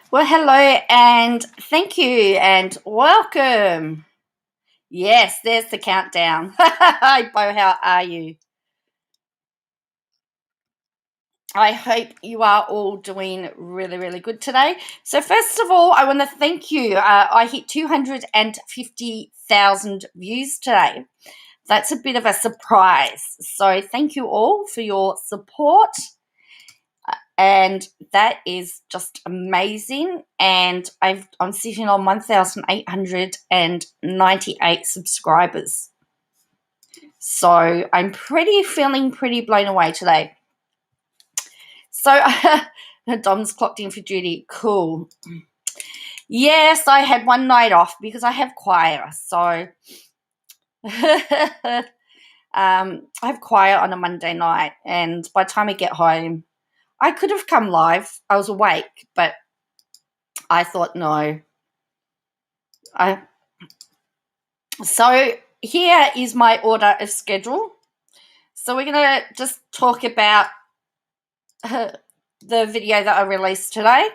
Well, hello and thank you and welcome. Yes, there's the countdown. Hi, Bo, how are you? I hope you are all doing really, really good today. So first of all, I want to thank you. I hit 250,000 views today. That's a bit of a surprise. So thank you all for your support. And that is just amazing. And I'm sitting on 1,898 subscribers. So I'm feeling pretty blown away today. So Dom's clocked in for duty. Cool. Yes, I had one night off because I have choir. So I have choir on a Monday night. And by the time I get home, I could have come live. I was awake, but I thought no. So here is my order of schedule. So we're going to just talk about the video that I released today.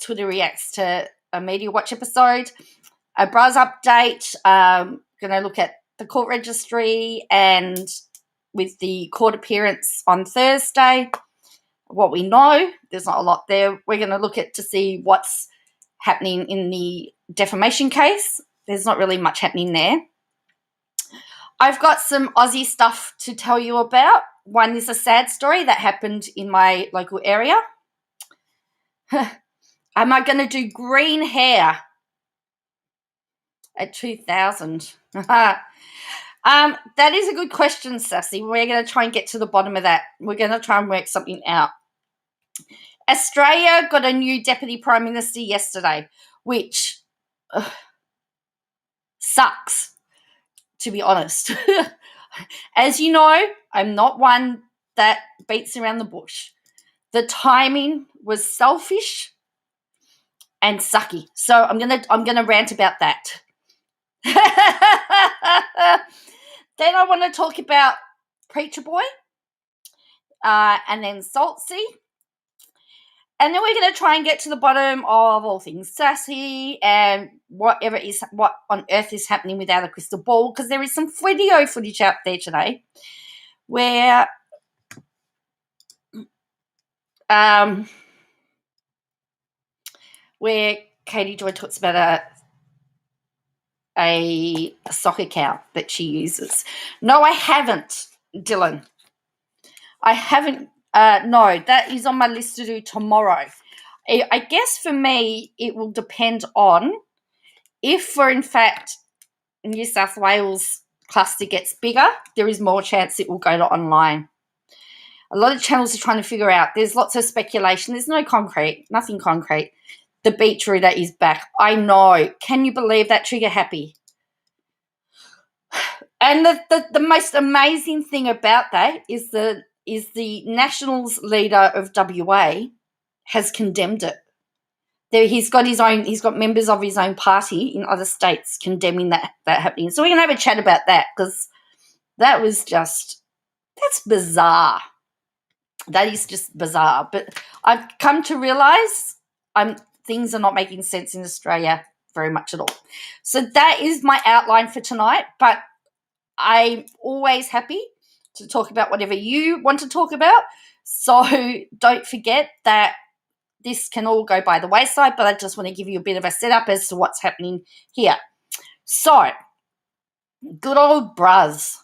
Twitter reacts to a Media Watch episode. A Bras update. Going to look at the court registry and with the court appearance on Thursday. What we know, there's not a lot there. We're going to look at to see what's happening in the defamation case. There's not really much happening there. I've got some Aussie stuff to tell you about. One is a sad story that happened in my local area. Am I going to do green hair at 2,000? That is a good question, Sassy. We're going to try and get to the bottom of that. We're going to try and work something out. Australia got a new Deputy Prime Minister yesterday, which sucks, to be honest. As you know, I'm not one that beats around the bush. The timing was selfish and sucky. So I'm gonna rant about that. Then I want to talk about Preacher Boy, and then Saltsy. And then we're going to try and get to the bottom of all things Sassy and what on earth is happening without a crystal ball, because there is some video footage out there today where Katie Joy talks about a sock account that she uses. No, I haven't, Dylan. I haven't. No, that is on my list to do tomorrow. I guess for me, it will depend on if, for in fact, New South Wales cluster gets bigger, there is more chance it will go to online. A lot of channels are trying to figure out. There's lots of speculation. There's nothing concrete. The beach reader is back. I know. Can you believe that? Trigger happy. And the most amazing thing about that is the Nationals leader of WA has condemned it. He's got members of his own party in other states condemning that happening. So we're going to have a chat about that, because that's bizarre. That is just bizarre. But I've come to realise things are not making sense in Australia very much at all. So that is my outline for tonight, but I'm always happy to talk about whatever you want to talk about. So don't forget that this can all go by the wayside, but I just want to give you a bit of a setup as to what's happening here. So, good old Bras.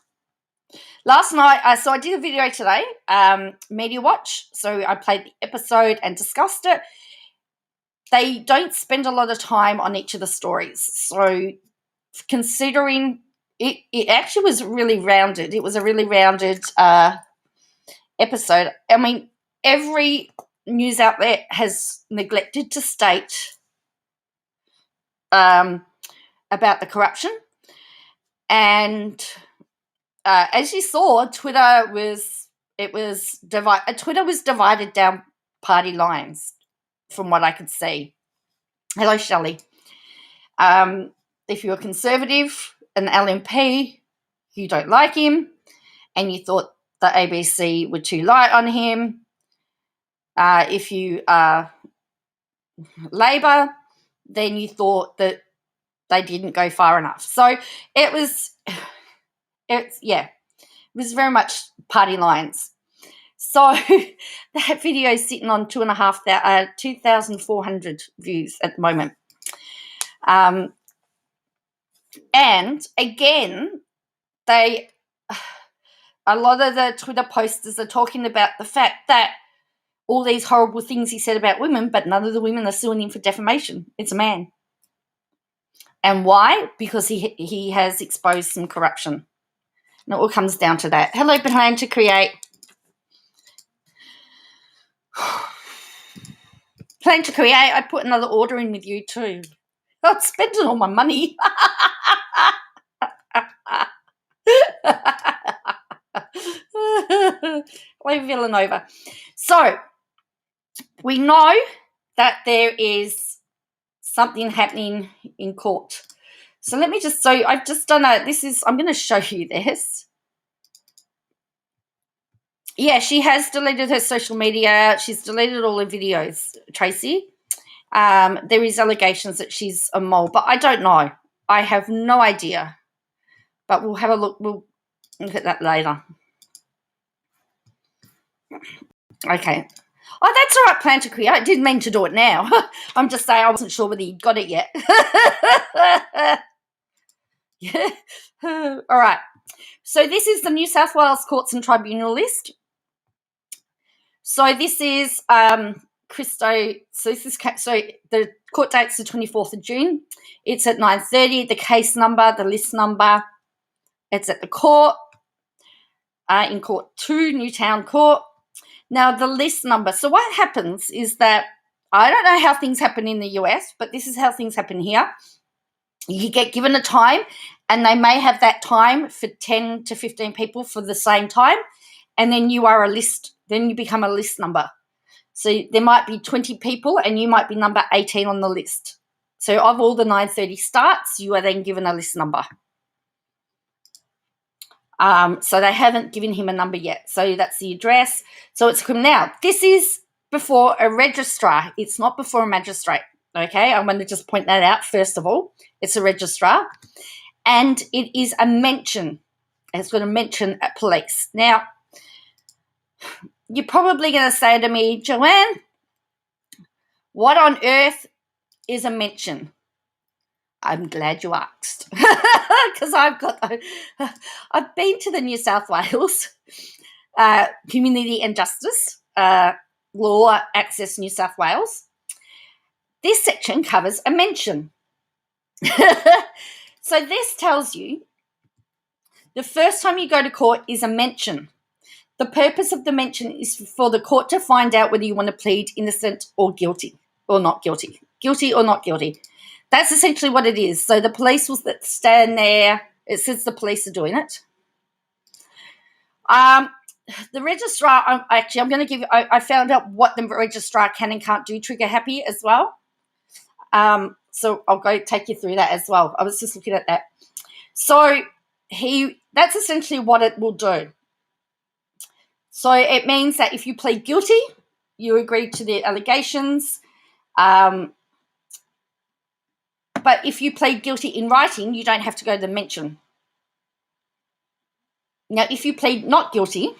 Last night, I did a video today, Media Watch. So I played the episode and discussed it. They don't spend a lot of time on each of the stories. So considering it actually was really rounded. It was a really rounded episode. I mean, every news outlet has neglected to state about the corruption. And as you saw, Twitter was divided down party lines, from what I could see. Hello, Shelley. If you're a Conservative, an LNP, you don't like him, and you thought the ABC were too light on him. If you are Labor, then you thought that they didn't go far enough. So it was very much party lines. So that video is sitting on 2,400 views at the moment. And again, a lot of the Twitter posters are talking about the fact that all these horrible things he said about women, but none of the women are suing him for defamation. It's a man. And why? Because he has exposed some corruption. And it all comes down to that. Hello, Plan to Create. Plan to Create, I put another order in with you too. I've spent all my money. Leave Villanova. So, we know that there is something happening in court. So let me just show you. I've just done I'm going to show you this. Yeah, she has deleted her social media. She's deleted all her videos, Tracy. There is allegations that she's a mole, but I don't know. I have no idea. But we'll have a look. We'll look at that later. Okay. Oh, that's all right, Plan to Create. I didn't mean to do it now. I'm just saying I wasn't sure whether you got it yet. Yeah. All right. So this is the New South Wales Courts and Tribunal list. So this is Christo. So the court date's the 24th of June. It's at 9:30. The case number, the list number. It's at the court, in Court 2, Newtown Court. Now, the list number. So what happens is that, I don't know how things happen in the US, but this is how things happen here. You get given a time, and they may have that time for 10 to 15 people for the same time, and then you are a list. Then you become a list number. So there might be 20 people, and you might be number 18 on the list. So of all the 9:30 starts, you are then given a list number. So they haven't given him a number yet. So that's the address. So it's come now. This is before a registrar. It's not before a magistrate. Okay, I'm going to just point that out first of all. It's a registrar. And it is a mention. It's going to mention at police. Now, you're probably going to say to me, Joanne, what on earth is a mention? I'm glad you asked, because I've been to the New South Wales Community and Justice Law Access New South Wales. This section covers a mention. So this tells you the first time you go to court is a mention. The purpose of the mention is for the court to find out whether you want to plead innocent or guilty or not guilty. Guilty or not guilty. That's essentially what it is. So the police will stand there. It says the police are doing it. The registrar, I'm going to give you, I found out what the registrar can and can't do, trigger happy as well. So I'll go take you through that as well. I was just looking at that. So that's essentially what it will do. So it means that if you plead guilty, you agree to the allegations. But if you plead guilty in writing, you don't have to go to the mention. Now, if you plead not guilty,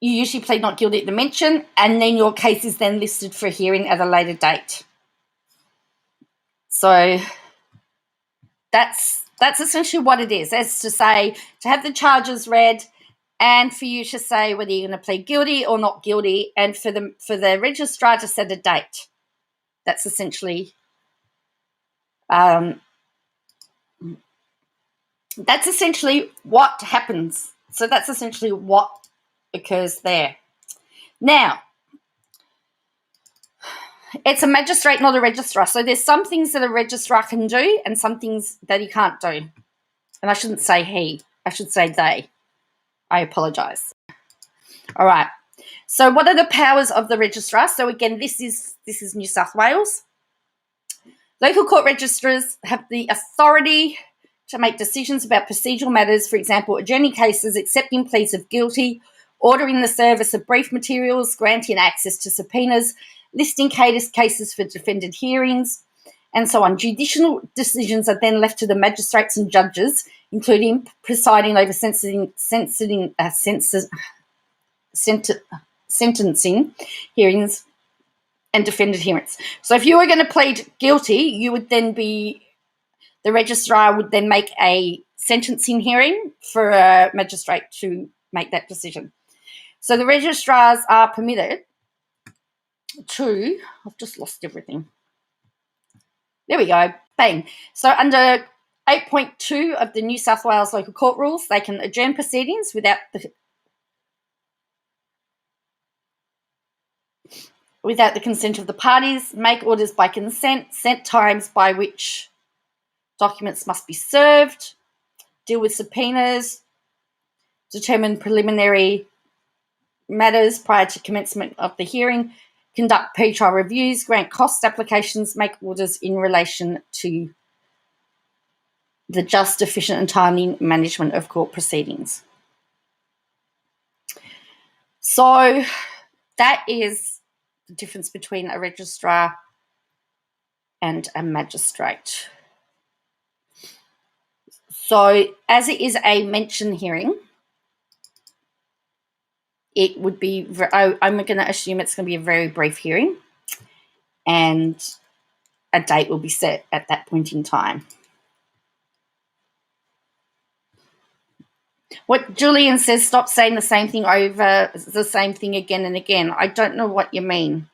you usually plead not guilty at the mention, and then your case is then listed for hearing at a later date. So that's essentially what it is. That's to say, to have the charges read, and for you to say whether you're going to plead guilty or not guilty, and for the registrar to set a date. That's essentially That's essentially what happens. So that's essentially what occurs there. Now, it's a magistrate, not a registrar. So there's some things that a registrar can do and some things that he can't do. And I shouldn't say he. I should say they. I apologise. All right. So what are the powers of the registrar? So again, this is New South Wales. Local court registrars have the authority to make decisions about procedural matters, for example, adjourning cases, accepting pleas of guilty, ordering the service of brief materials, granting access to subpoenas, listing cases for defended hearings, and so on. Judicial decisions are then left to the magistrates and judges, including presiding over sentencing hearings and defended hearings. So if you were going to plead guilty, you would then the registrar would then make a sentencing hearing for a magistrate to make that decision. So the registrars are permitted to, I've just lost everything. There we go, bang. So under 8.2 of the New South Wales Local Court Rules, they can adjourn proceedings without the consent of the parties, make orders by consent, set times by which documents must be served, deal with subpoenas, determine preliminary matters prior to commencement of the hearing, conduct pre-trial reviews, grant cost applications, make orders in relation to the just, efficient and timely management of court proceedings. So that is the difference between a registrar and a magistrate. So as it is a mention hearing, it would be, I'm going to assume it's going to be a very brief hearing and a date will be set at that point in time. What Julian says, stop saying the same thing over the same thing again and again. I don't know what you mean.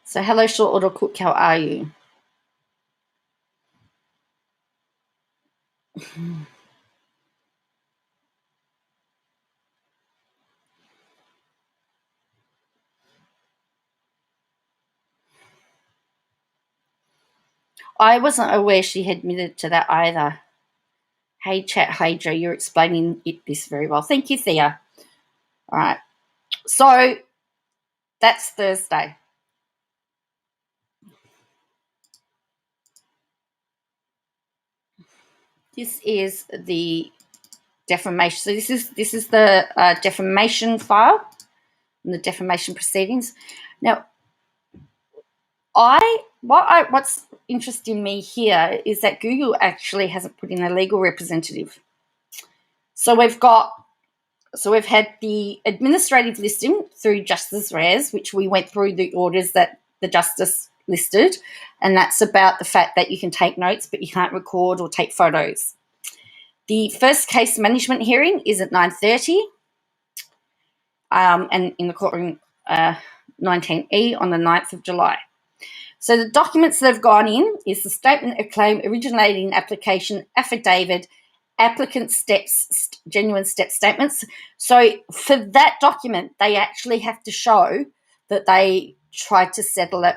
So hello, short order cook, how are you? I wasn't aware she had admitted to that either. Hey, chat. Hey, Joe, you're explaining this very well. Thank you, Thea. All right. So that's Thursday. This is the defamation. So this is the defamation file and the defamation proceedings. Now, what's interesting me here is that Google actually hasn't put in a legal representative. So we've had the administrative listing through Justice Rares, which we went through the orders that the Justice listed, and that's about the fact that you can take notes but you can't record or take photos. The first case management hearing is at 9:30 and in the courtroom 19E on the 9th of July. So the documents that have gone in is the statement of claim, originating application, affidavit, applicant steps, genuine step statements. So for that document, they actually have to show that they tried to settle it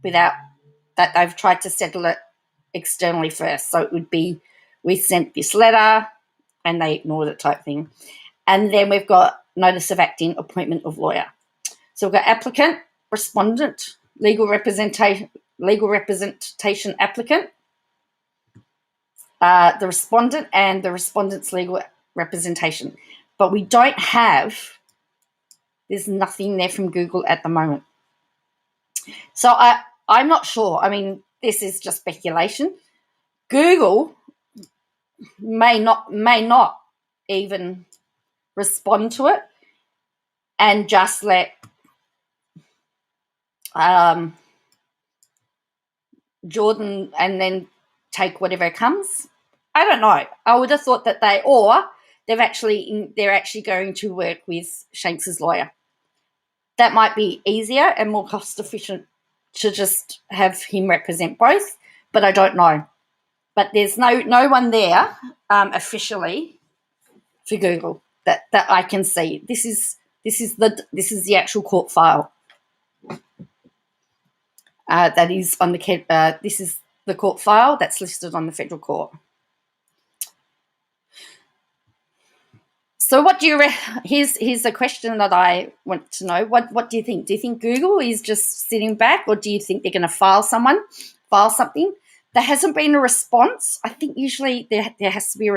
they've tried to settle it externally first. So it would be, we sent this letter and they ignored it type thing. And then we've got notice of acting, appointment of lawyer. So we've got applicant, respondent, legal representation applicant, the respondent and the respondent's legal representation. But we don't have, there's nothing there from Google at the moment. So I'm not sure. I mean, this is just speculation. Google may not even respond to it and just let Jordan and then take whatever comes. I don't know. I would have thought that they're actually going to work with Shanks's lawyer that might be easier and more cost efficient to just have him represent both, but I don't know. But there's no one there officially for Google that I can see. This is the actual court file that is on the this is the court file that's listed on the federal court. So what do you here's a question that I want to know. What do you think? Do you think Google is just sitting back, or do you think they're going to file something? There hasn't been a response. I think usually there has to be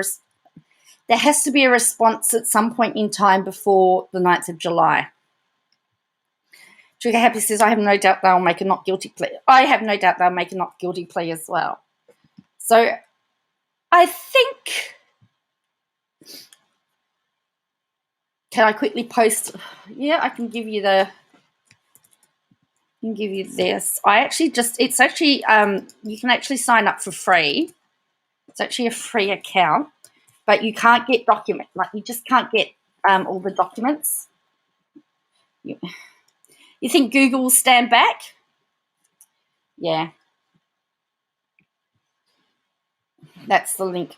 a response at some point in time before the 9th of July. Trigger Happy says, I have no doubt they'll make a not guilty plea. I have no doubt they'll make a not guilty plea as well. So I think, can I quickly post? Yeah, I can give you this. It's actually, you can actually sign up for free. It's actually a free account, but you can't get you just can't get all the documents. You think Google will stand back? Yeah. That's the link.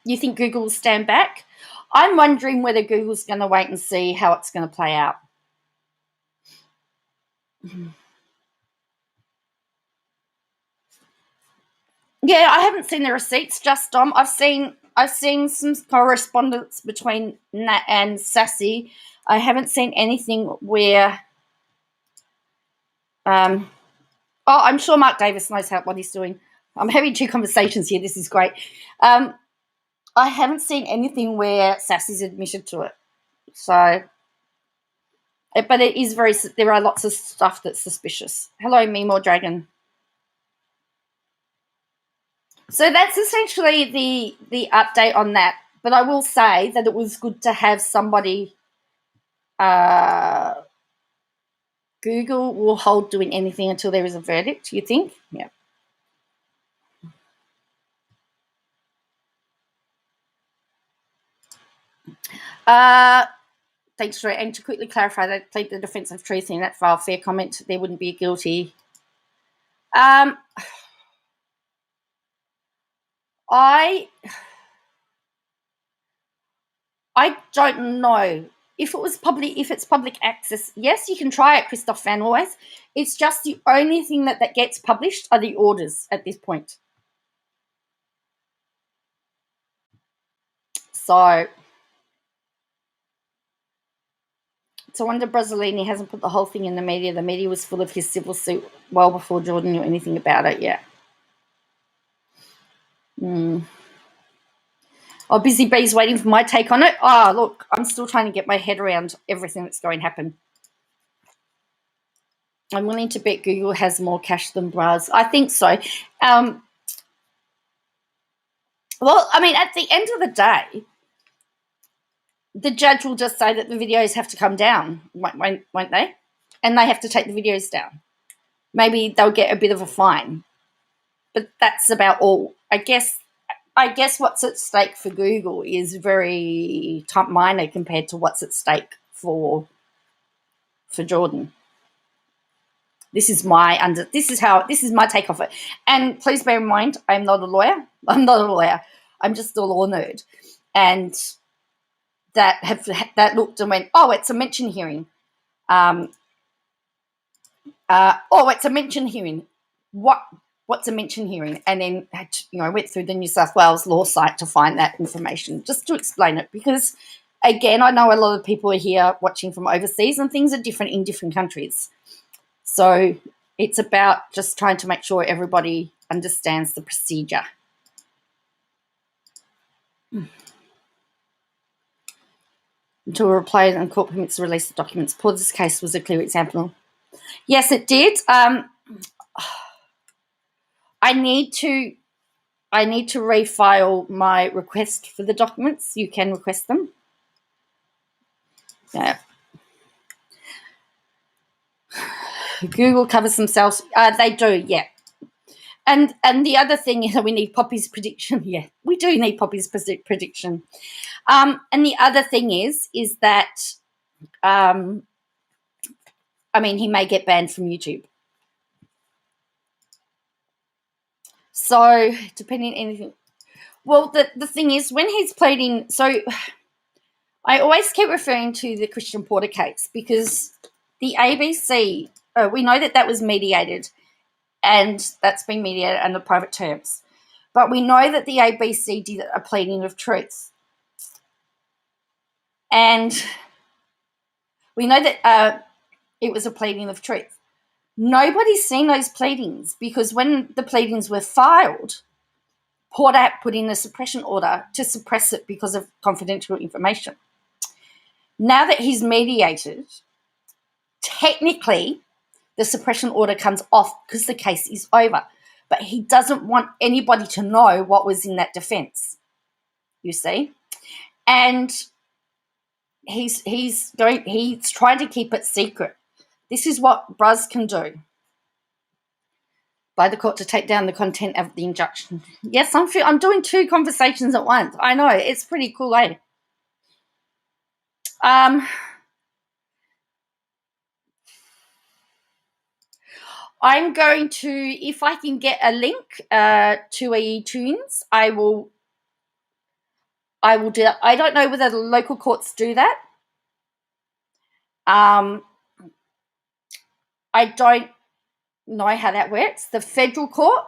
You think Google will stand back? I'm wondering whether Google's going to wait and see how it's going to play out. Yeah, I haven't seen the receipts, just Dom. I've seen some correspondence between Nat and Sassy. I haven't seen anything where I'm sure Mark Davis knows what he's doing. I'm having two conversations here. This is great. I haven't seen anything where Sassy's admitted to it. So, but it is there are lots of stuff that's suspicious. Hello, Memo Dragon. So that's essentially the update on that. But I will say that it was good to have somebody. Google will hold doing anything until there is a verdict, you think? Yeah. Thanks for it. And to quickly clarify, they plead the defence of truth in that file. Fair comment. There wouldn't be a guilty. I don't know. If it's public access, yes, you can try it, Christoph Van Always. It's just the only thing that gets published are the orders at this point. So it's a wonder Brazzolini hasn't put the whole thing in the media. The media was full of his civil suit well before Jordan knew anything about it. Yeah. Oh, Busy Bee's waiting for my take on it. Oh, look, I'm still trying to get my head around everything that's going to happen. I'm willing to bet Google has more cash than Braz. I think so. Well, I mean, at the end of the day, the judge will just say that the videos have to come down, won't they? And they have to take the videos down. Maybe they'll get a bit of a fine. But that's about all. I guess what's at stake for Google is very minor compared to what's at stake for Jordan. This is my take off it. And please bear in mind, I'm not a lawyer. I'm just a law nerd. And that looked and went, oh, it's a mention hearing. It's a mention hearing. What's a mention hearing? And then I went through the New South Wales law site to find that information, just to explain it, because again, I know a lot of people are here watching from overseas and things are different in different countries. So it's about just trying to make sure everybody understands the procedure. Until a reply and court permits to release the documents. Porter's case was a clear example. Yes, it did. I need to refile my request for the documents. You can request them. Yeah. Google covers themselves. They do, yeah. And the other thing is that we need Poppy's prediction. Yeah, we do need Poppy's prediction. And the other thing is that I mean, he may get banned from YouTube. So, depending on anything. Well, the thing is, when he's pleading, so I always keep referring to the Christian Porter case because the ABC, we know that was mediated, and that's been mediated under private terms. But we know that the ABC did a pleading of truth. And we know that it was a pleading of truth. Nobody's seen those pleadings because when the pleadings were filed, Porter put in a suppression order to suppress it because of confidential information. Now that he's mediated, technically the suppression order comes off because the case is over. But he doesn't want anybody to know what was in that defense, you see. And he's trying to keep it secret. This is what Bruz can do. By the court to take down the content of the injunction. Yes, I'm doing two conversations at once. I know, it's pretty cool, eh? I'm going to, if I can get a link to a tunes, I will do that. I don't know whether the local courts do that. I don't know how that works. The federal court,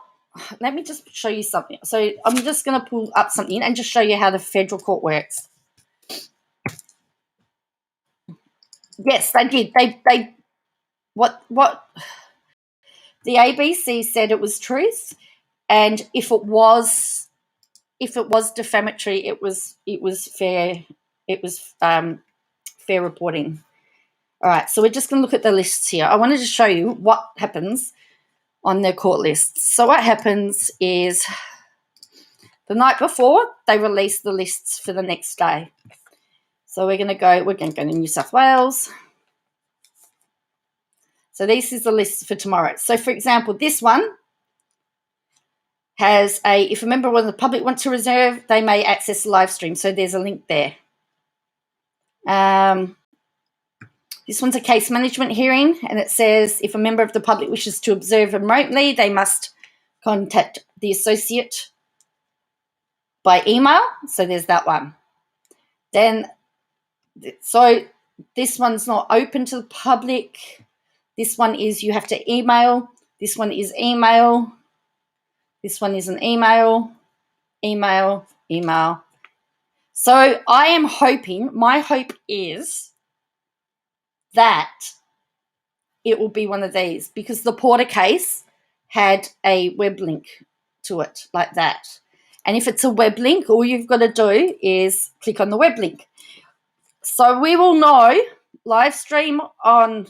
let me just show you something. So I'm just going to pull up something and just show you how the federal court works. Yes, they did. They what the ABC said it was truth, and if it was defamatory, it was fair. It was fair reporting. All right, so we're just going to look at the lists here. I wanted to show you what happens on their court lists. So what happens is the night before they release the lists for the next day. So we're going to go to New South Wales. So this is the list for tomorrow. So for example, this one has if a member of the public wants to reserve, they may access the live stream. So there's a link there. This one's a case management hearing, and it says if a member of the public wishes to observe remotely, they must contact the associate by email. So there's that one. Then, so this one's not open to the public. This one is you have to email. This one is email. This one is an email, email, email. So I am hoping, my hope is that it will be one of these because the Porter case had a web link to it like that. And if it's a web link, all you've got to do is click on the web link. So we will know live stream on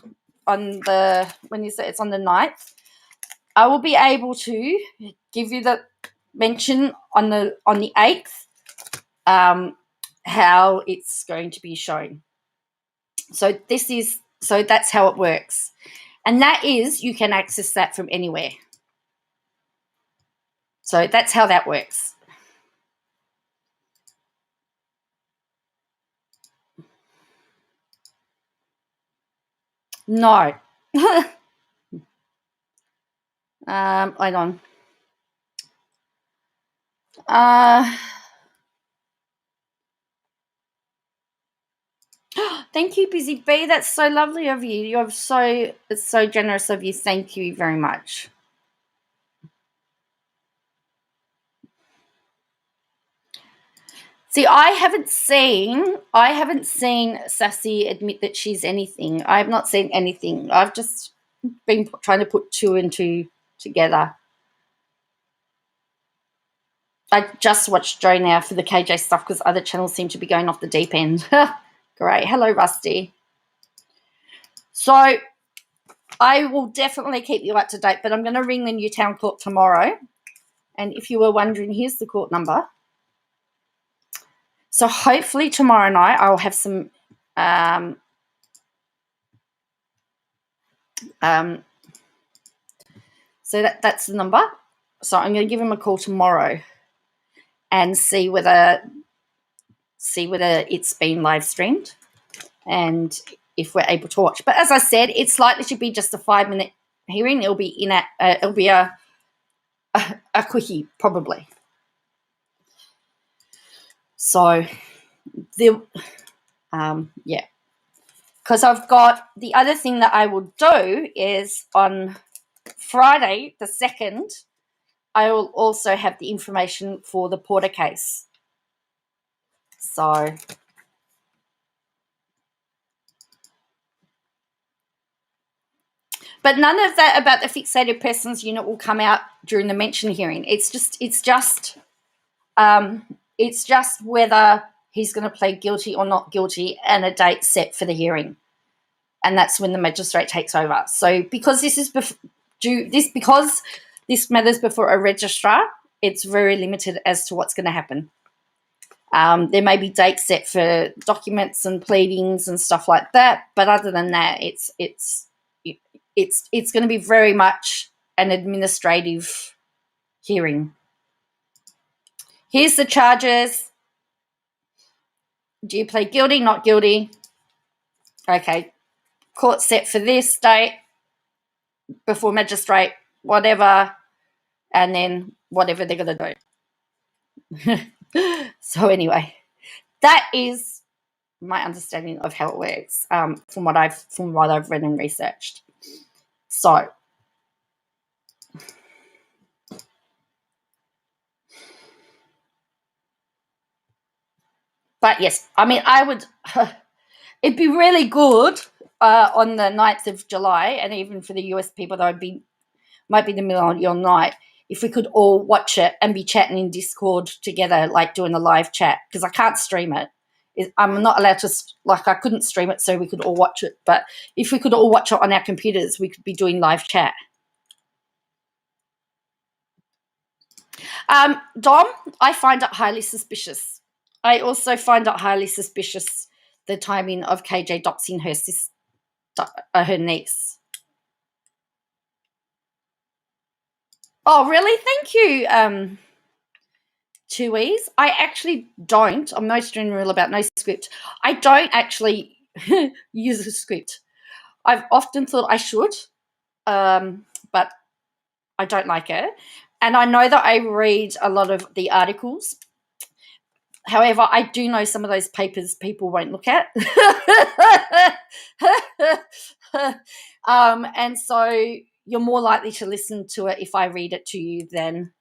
the, when you say it's on the 9th, I will be able to give you the mention on the 8th how it's going to be shown. So that's how it works. And that is, you can access that from anywhere. So that's how that works. No. Hold on. Thank you, Busy Bee. That's so lovely of you. It's so generous of you. Thank you very much. See, I haven't seen Sassy admit that she's anything. I have not seen anything. I've just been trying to put two and two together. I just watched Joe now for the KJ stuff because other channels seem to be going off the deep end. Great. Hello, Rusty. So I will definitely keep you up to date, but I'm going to ring the Newtown Court tomorrow. And if you were wondering, here's the court number. So hopefully tomorrow night I'll have some so that's the number. So I'm going to give him a call tomorrow and see whether it's been live streamed. And if we're able to watch. But as I said, it's likely to be just a 5-minute hearing. It'll be a quickie probably. So yeah. Because I've got the other thing that I will do is on Friday the 2nd, I will also have the information for the Porter case. So but none of that about the fixated persons unit will come out during the mention hearing. It's just whether he's going to plead guilty or not guilty and a date set for the hearing. And that's when the magistrate takes over. So because because this matters before a registrar, it's very limited as to what's going to happen. There may be dates set for documents and pleadings and stuff like that, but other than that, it's going to be very much an administrative hearing. Here's the charges. Do you plead guilty, not guilty? Okay. Court set for this date, before magistrate, whatever, and then whatever they're going to do. So anyway, that is my understanding of how it works from what I've read and researched. So but yes, I mean, I would it'd be really good on the 9th of July, and even for the US people, though, might be the middle of your night, if we could all watch it and be chatting in Discord together, like doing a live chat, because I can't stream it. I'm not allowed to, I couldn't stream it so we could all watch it. But if we could all watch it on our computers, we could be doing live chat. Dom, I find it highly suspicious. I also find it highly suspicious the timing of KJ doxing her niece. Oh, really? Thank you, 2E's. I actually don't. I'm most general about no script. I don't actually use a script. I've often thought I should, but I don't like it. And I know that I read a lot of the articles. However, I do know some of those papers people won't look at. And so you're more likely to listen to it if I read it to you than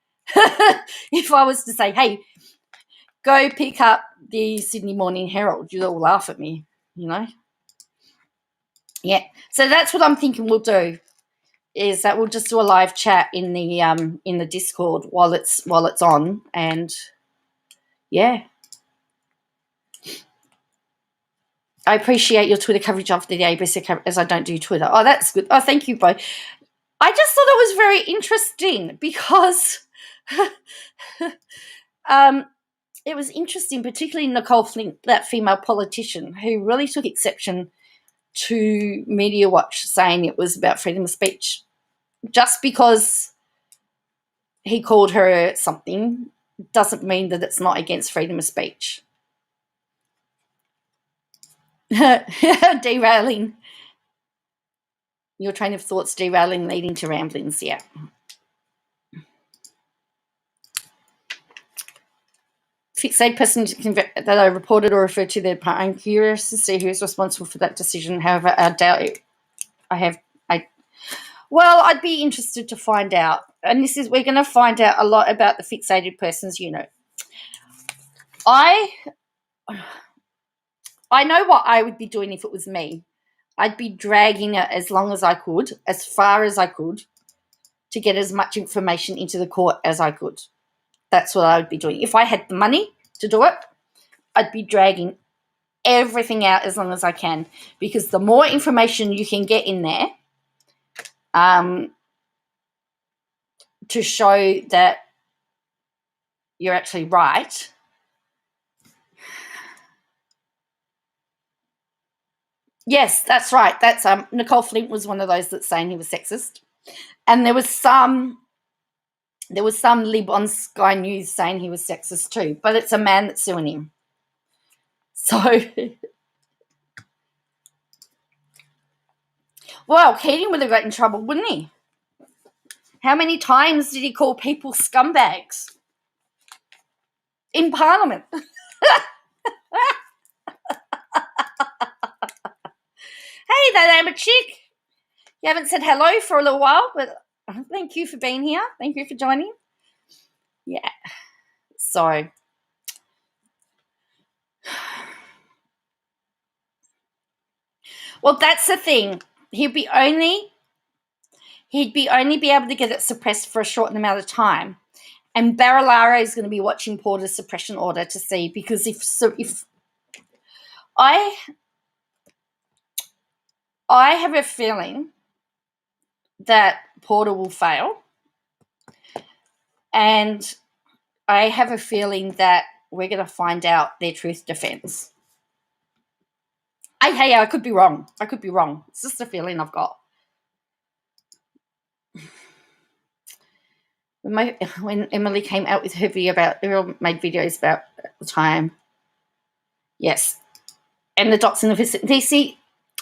if I was to say, hey, go pick up the Sydney Morning Herald. You'll all laugh at me, you know. Yeah. So that's what I'm thinking we'll do, is that we'll just do a live chat in the Discord while it's on, and yeah. I appreciate your Twitter coverage after the ABC coverage, as I don't do Twitter. Oh, that's good. Oh, thank you, Bo. I just thought it was very interesting because it was interesting, particularly Nicole Flint, that female politician, who really took exception to Media Watch saying it was about freedom of speech. Just because he called her something doesn't mean that it's not against freedom of speech. Derailing. Your train of thoughts derailing, leading to ramblings, yeah. Fixated persons that are reported or referred to their part. I'm curious to see who's responsible for that decision. However, I doubt it. Well, I'd be interested to find out. And we're going to find out a lot about the fixated persons unit. I know what I would be doing if it was me. I'd be dragging it as long as I could, as far as I could, to get as much information into the court as I could. That's what I would be doing. If I had the money to do it, I'd be dragging everything out as long as I can, because the more information you can get in there to show that you're actually right, yes, that's right. That's Nicole Flint was one of those that's saying he was sexist, and there was some lib on Sky News saying he was sexist too, but it's a man that's suing him. So Well, Keating would have got in trouble, wouldn't he? How many times did he call people scumbags? In Parliament. Hey there, I'm a chick. You haven't said hello for a little while, but thank you for being here. Thank you for joining. Yeah. So, well, that's the thing. He'd be only be able to get it suppressed for a short amount of time. And Barilaro is going to be watching Porter's suppression order to see, because if I have a feeling that Porter will fail, and I have a feeling that we're going to find out their truth defense. I could be wrong. It's just a feeling I've got. When Emily came out with her video made videos about at the time. Yes. And the dots in the vicinity. See,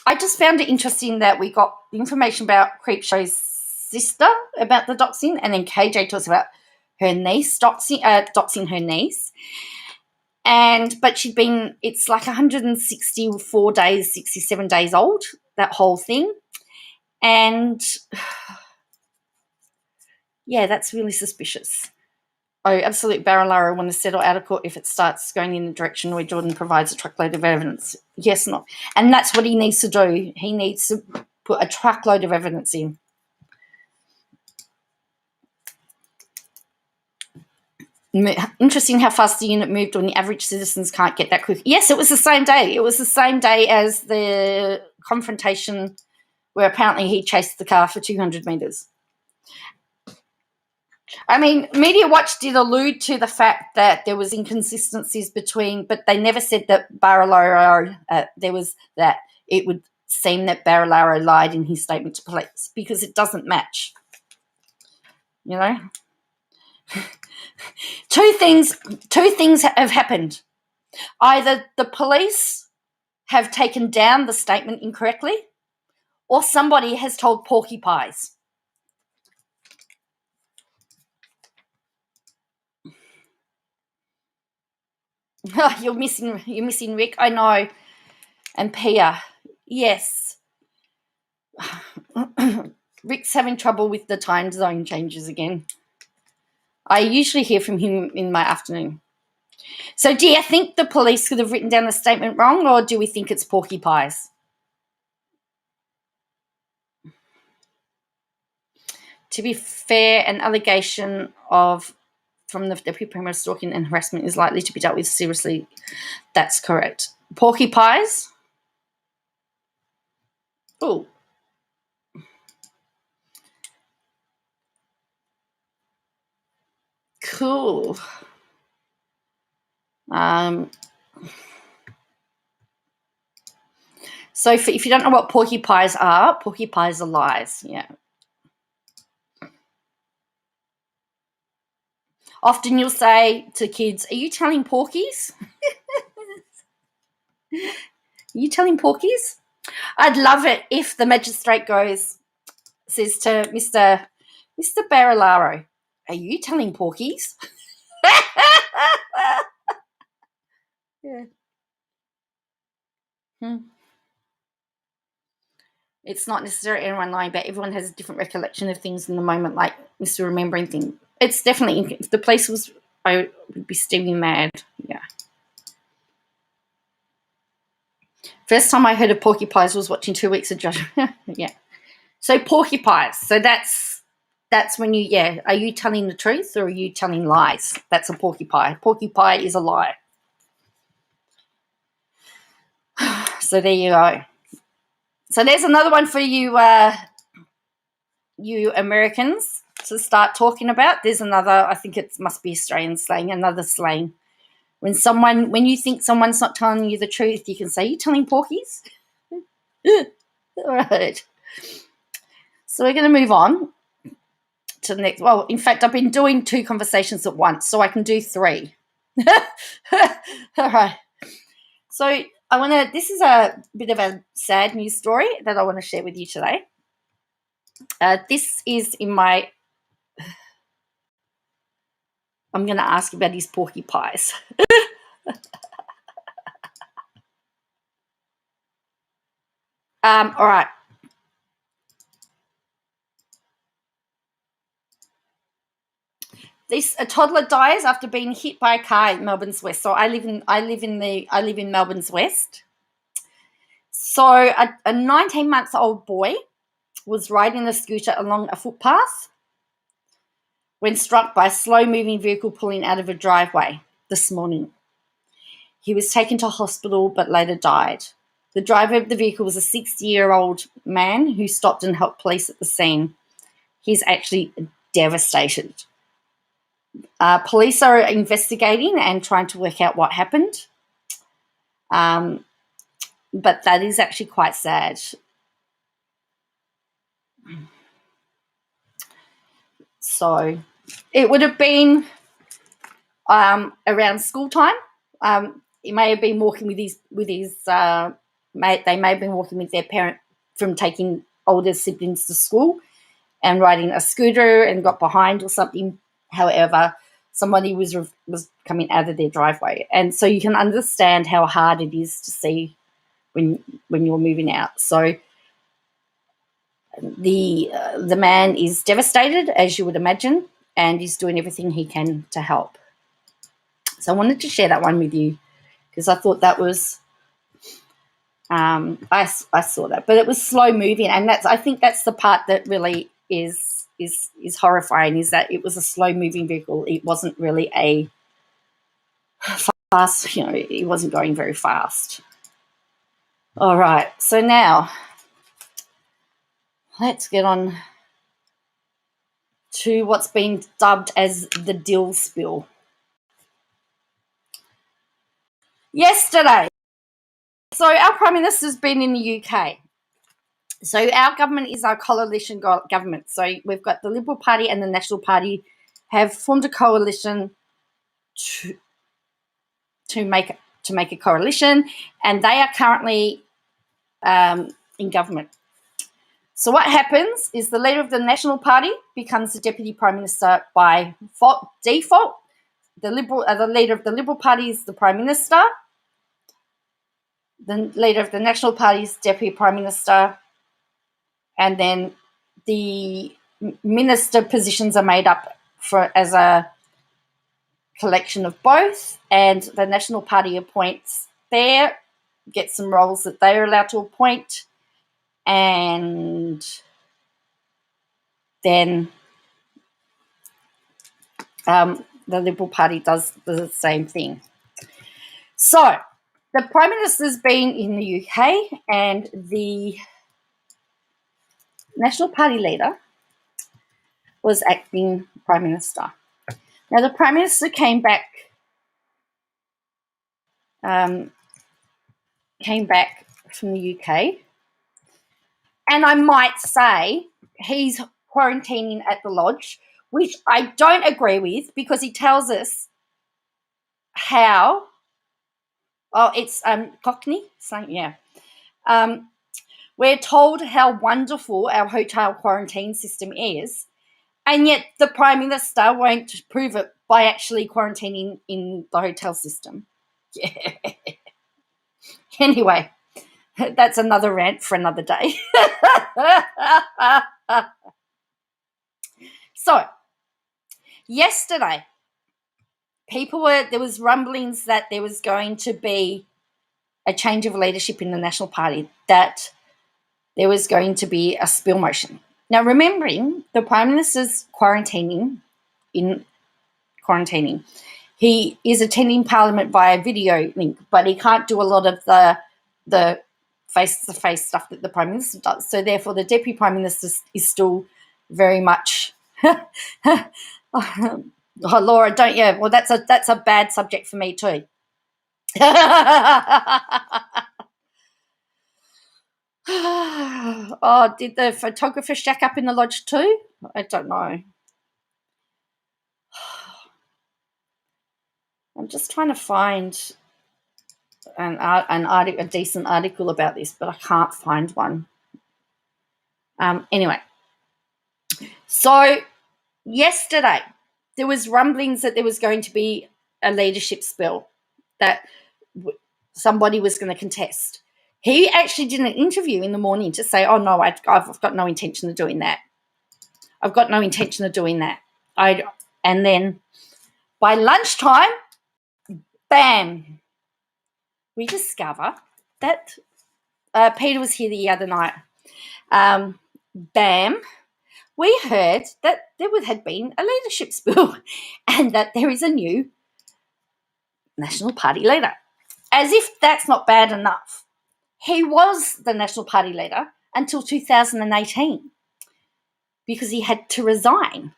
I just found it interesting that we got the information about Creepshow's sister about the doxing, and then KJ talks about her niece doxing her niece. But it's like 164 days, 67 days old, that whole thing. And yeah, that's really suspicious. Oh, absolute Barilaro want to settle out of court if it starts going in the direction where Jordan provides a truckload of evidence. Yes, not. And that's what he needs to do. He needs to put a truckload of evidence in. Interesting how fast the unit moved when the average citizens can't get that quick. Yes, it was the same day. It was the same day as the confrontation where apparently he chased the car for 200 metres. I mean, Media Watch did allude to the fact that there was inconsistencies but they never said that Barilaro, that it would seem that Barilaro lied in his statement to police, because it doesn't match. You know? Two things have happened. Either the police have taken down the statement incorrectly, or somebody has told Porky Pies. You're missing Rick, I know. And Pia. Yes. Rick's having trouble with the time zone changes again. I usually hear from him in my afternoon. So do you think the police could have written down the statement wrong, or do we think it's Porky Pies? To be fair, an allegation from the deputy premier of stalking and harassment is likely to be dealt with seriously. That's correct. Porky Pies? Oh. Cool. So if you don't know what Porky Pies are lies. Yeah. Often you'll say to kids, are you telling porkies? Are you telling porkies? I'd love it if the magistrate says to Mr. Barilaro, are you telling porkies? Yeah. It's not necessarily everyone lying, but everyone has a different recollection of things in the moment, like Mr. Remembering things. It's definitely, if the police was, I would be steaming mad. Yeah. First time I heard of Porky Pies was watching 2 Weeks of Judgment. Yeah. So Porky Pies. So that's when are you telling the truth or are you telling lies? That's a Porky Pie. Porky Pie is a lie. So there you go. So there's another one for you, you Americans to start talking about. There's another, I think it must be Australian slang, another slang. When you think someone's not telling you the truth, you can say, you telling porkies? All right. So we're going to move on to the next. Well, in fact, I've been doing 2 conversations at once, so I can do 3. All right. So this is a bit of a sad news story that I want to share with you today. This is in my. I'm going to ask about his porcupines. All right. A toddler dies after being hit by a car in Melbourne's West. So I live in Melbourne's West. So a 19-month-old boy was riding a scooter along a footpath when struck by a slow-moving vehicle pulling out of a driveway this morning. He was taken to hospital but later died. The driver of the vehicle was a 60-year-old man who stopped and helped police at the scene. He's actually devastated. Police are investigating and trying to work out what happened. But that is actually quite sad. So it would have been around school time. He may have been walking with his mate. They may have been walking with their parent from taking older siblings to school and riding a scooter and got behind or something. However, somebody was coming out of their driveway, and so you can understand how hard it is to see when you're moving out. So the man is devastated, as you would imagine, and he's doing everything he can to help. So I wanted to share that one with you because I thought that was I saw that, but it was slow moving, and I think that's the part that really is horrifying, is that it was a slow moving vehicle. It wasn't really a fast, it wasn't going very fast. All right, so now let's get on to what's been dubbed as the Dill spill. Yesterday, so our Prime Minister's been in the UK. So our government is our coalition government. So we've got the Liberal Party and the National Party have formed a coalition to make a coalition, and they are currently in government. So what happens is the leader of the National Party becomes the Deputy Prime Minister by default. The leader of the Liberal Party is the Prime Minister. The leader of the National Party is Deputy Prime Minister. And then the minister positions are made up as a collection of both, and the National Party appoints gets some roles that they're allowed to appoint, and then the Liberal Party does the same thing. So the Prime Minister's been in the UK, and the National Party leader was acting Prime Minister. Now the Prime Minister came back from the UK, and I might say he's quarantining at the lodge, which I don't agree with, because he tells us how. Oh, it's Cockney, so yeah. We're told how wonderful our hotel quarantine system is, and yet the Prime Minister won't prove it by actually quarantining in the hotel system. Yeah. Anyway, that's another rant for another day. So, yesterday, there was rumblings that there was going to be a change of leadership in the National Party, that there was going to be a spill motion. Now, remembering the Prime Minister's quarantining, he is attending Parliament via video link, but he can't do a lot of the face-to-face stuff that the Prime Minister does. So therefore, the Deputy Prime Minister is still very much oh, Laura, don't you? Well, that's a bad subject for me too. Oh, did the photographer shack up in the lodge too? I don't know. I'm just trying to find a decent article about this, but I can't find one. Anyway, So yesterday, there was rumblings that there was going to be a leadership spill that somebody was going to contest. He actually did an interview in the morning to say, oh, no, I've got no intention of doing that. I've got no intention of doing that. And then by lunchtime, bam, we discover that Peter was here the other night. Bam, we heard that there had been a leadership spill and that there is a new National Party leader. As if that's not bad enough. He was the National Party leader until 2018 because he had to resign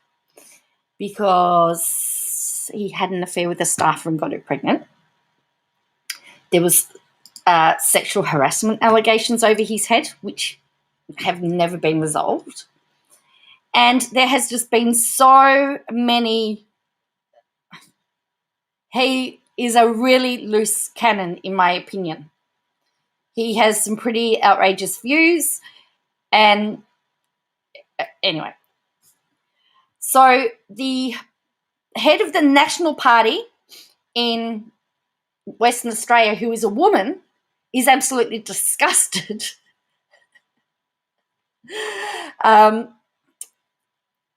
because he had an affair with a staffer and got her pregnant. There was sexual harassment allegations over his head, which have never been resolved. And there has just been so many. He is a really loose cannon, in my opinion. He has some pretty outrageous views. And anyway, so the head of the National Party in Western Australia, who is a woman, is absolutely disgusted.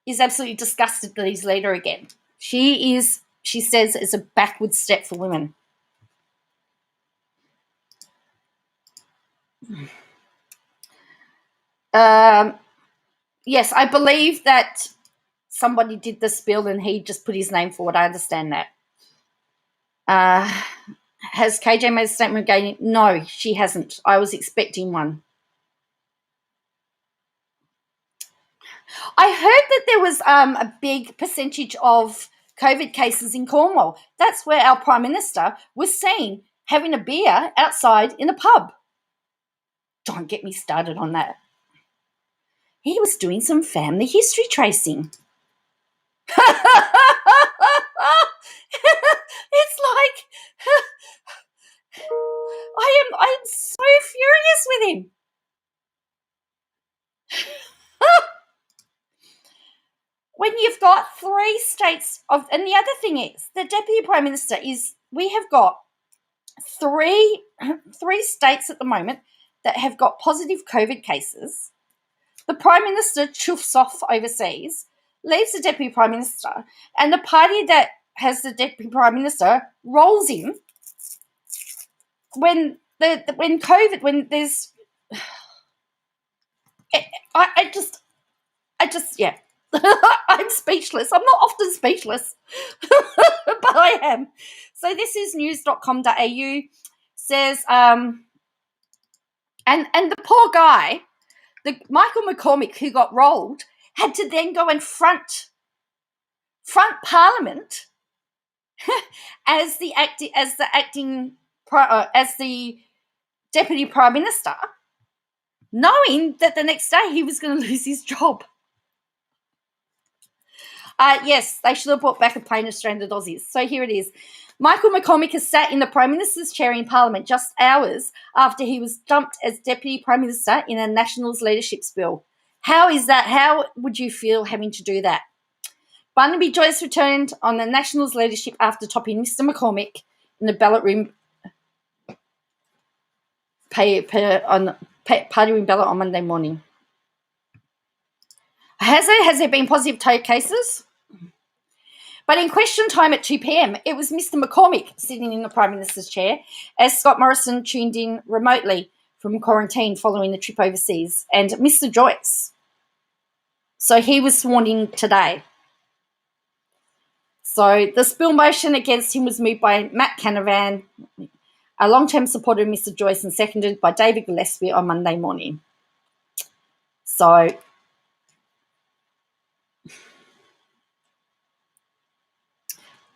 Is absolutely disgusted that he's leader again. She says it's a backward step for women. Yes, I believe that somebody did this bill and he just put his name forward. I understand that. Has KJ made a statement again? No, she hasn't. I was expecting one. I heard that there was a big percentage of COVID cases in Cornwall. That's where our Prime Minister was seen having a beer outside in a pub. Don't get me started on that. He was doing some family history tracing. It's like I'm so furious with him. When you've got 3 states of, and the other thing is, the Deputy Prime Minister we have got three states at the moment that have got positive COVID cases. The Prime Minister chuffs off overseas, leaves the Deputy Prime Minister, and the party that has the Deputy Prime Minister rolls in when there's I just yeah. I'm speechless. I'm not often speechless, but I am. So this is news.com.au says and the poor guy, the Michael McCormick who got rolled, had to then go and front Parliament as the Deputy Prime Minister, knowing that the next day he was going to lose his job. Yes, they should have brought back a plane of stranded Aussies. So here it is. Michael McCormick has sat in the Prime Minister's chair in Parliament just hours after he was dumped as Deputy Prime Minister in a Nationals leadership spill. How is that? How would you feel having to do that? Barnaby Joyce returned on the Nationals leadership after topping Mr. McCormick in the ballot room party room ballot on Monday morning. Has there been positive cases? But in question time at 2 p.m, it was Mr. McCormick sitting in the Prime Minister's chair as Scott Morrison tuned in remotely from quarantine following the trip overseas, and Mr. Joyce. So he was sworn in today. So the spill motion against him was moved by Matt Canavan, a long-term supporter of Mr. Joyce, and seconded by David Gillespie on Monday morning. So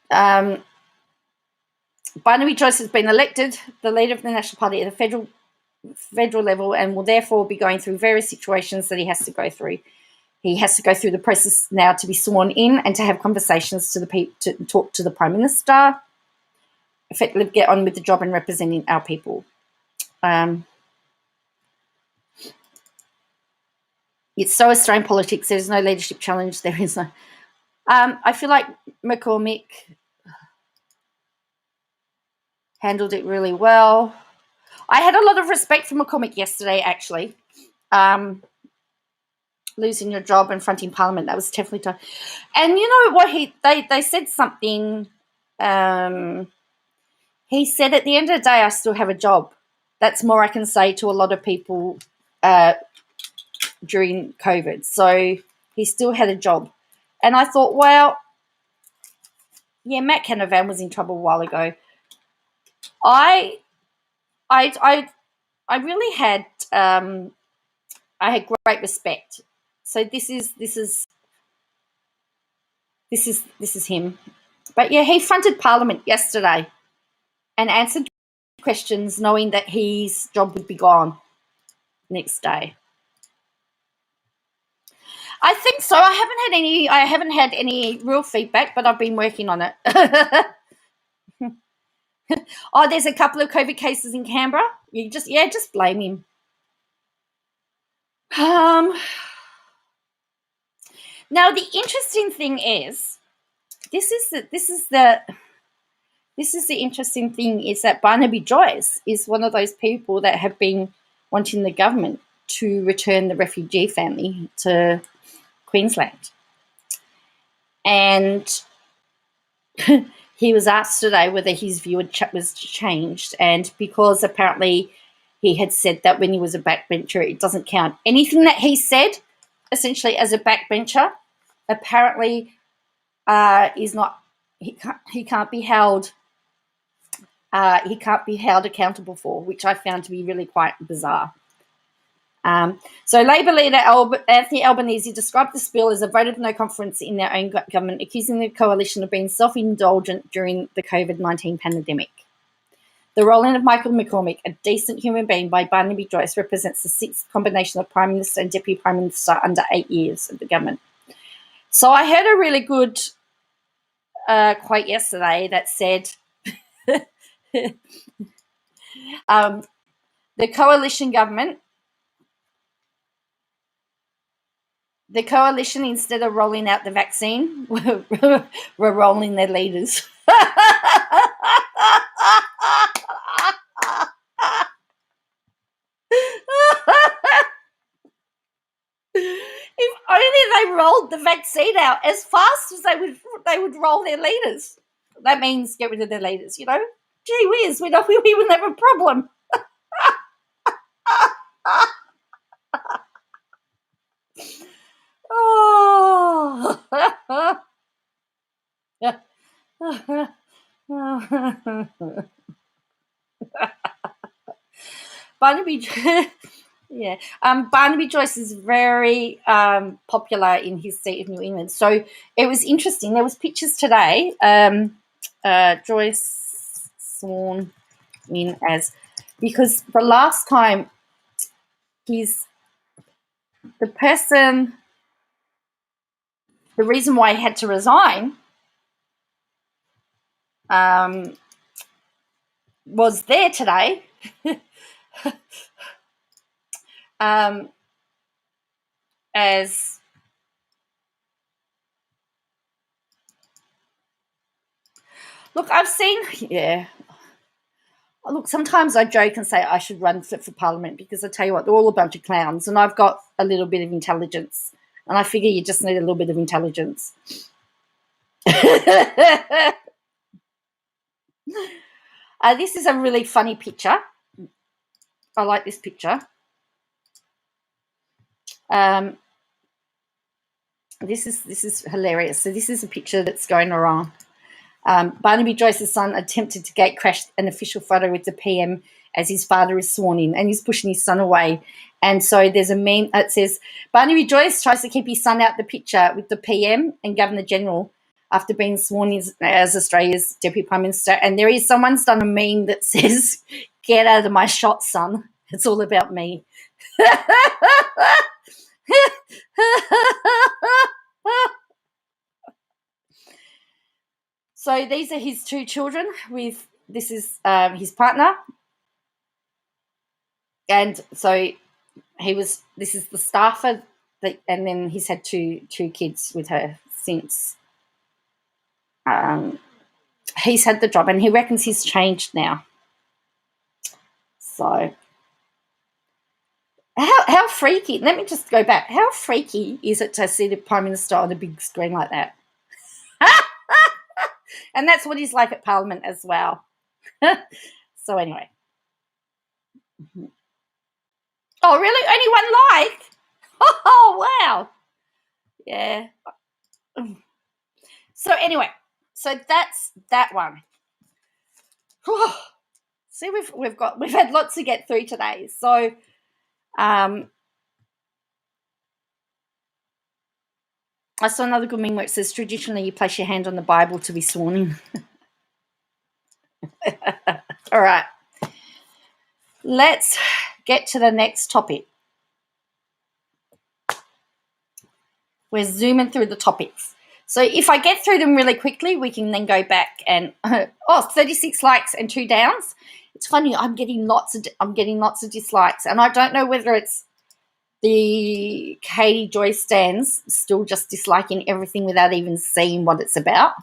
Barnaby Joyce has been elected the leader of the National Party at the federal level and will therefore be going through various situations that he has to go through. He has to go through the process now to be sworn in and to have conversations to talk to the Prime Minister, effectively get on with the job and representing our people. It's so Australian politics. There's no leadership challenge. There is no. I feel like McCormick handled it really well. I had a lot of respect for McCormick yesterday, actually. Losing your job and fronting Parliament, that was definitely tough. And you know what? They said something. He said, at the end of the day, I still have a job. That's more I can say to a lot of people during COVID. So he still had a job. And I thought, well, yeah, Matt Canavan was in trouble a while ago. I really had I had great respect. So this is him. But yeah, he fronted Parliament yesterday and answered questions knowing that his job would be gone next day. I think so. I haven't had any real feedback, but I've been working on it. Oh, there's a couple of COVID cases in Canberra. You just blame him. Now the interesting thing is, this is the interesting thing is that Barnaby Joyce is one of those people that have been wanting the government to return the refugee family to Queensland. And he was asked today whether his view was changed, and because apparently he had said that when he was a backbencher, it doesn't count. Anything that he said, essentially as a backbencher, apparently is not. He can't be held. He can't be held accountable for, which I found to be really quite bizarre. So Labor leader Anthony Albanese described the spill as a vote of no confidence in their own government, accusing the coalition of being self-indulgent during the COVID-19 pandemic. The rolling of Michael McCormick, a decent human being, by Barnaby Joyce represents the sixth combination of Prime Minister and Deputy Prime Minister under 8 years of the government. So I heard a really good quote yesterday that said, the coalition government, instead of rolling out the vaccine, were rolling their leaders. If only they rolled the vaccine out as fast as they would roll their leaders. That means get rid of their leaders, you know? Gee whiz, we wouldn't have a problem. Oh. Barnaby, yeah. Barnaby Joyce is very popular in his seat of New England. So it was interesting. There was pictures today. Joyce sworn in as, because the last time the reason why he had to resign was there today. As look, I've seen, yeah. Look, sometimes I joke and say I should run for Parliament because I tell you what, they're all a bunch of clowns, and I've got a little bit of intelligence, and I figure you just need a little bit of intelligence. This is a really funny picture. I like this picture. This is hilarious. So this is a picture that's going around. Barnaby Joyce's son attempted to gate crash an official photo with the PM as his father is sworn in, and he's pushing his son away. And so there's a meme that says, Barnaby Joyce tries to keep his son out the picture with the PM and Governor General after being sworn in as Australia's Deputy Prime Minister. And someone's done a meme that says, get out of my shot, son. It's all about me. So these are his two children. This is his partner, and so this is the staffer and then he's had two kids with her since he's had the job, and he reckons he's changed now. So how freaky, let me just go back, how freaky is it to see the Prime Minister on a big screen like that? And that's what he's like at Parliament as well. So anyway. Oh, really? Only one like? Oh, wow. Yeah. So anyway, so that's that one. See, we've had lots to get through today. So I saw another good meme where it says, traditionally you place your hand on the Bible to be sworn in. All right. Let's get to the next topic. We're zooming through the topics. So if I get through them really quickly, we can then go back and 36 likes and 2 downs. It's funny, I'm getting lots of dislikes, and I don't know whether it's the Katie Joy stands still just disliking everything without even seeing what it's about,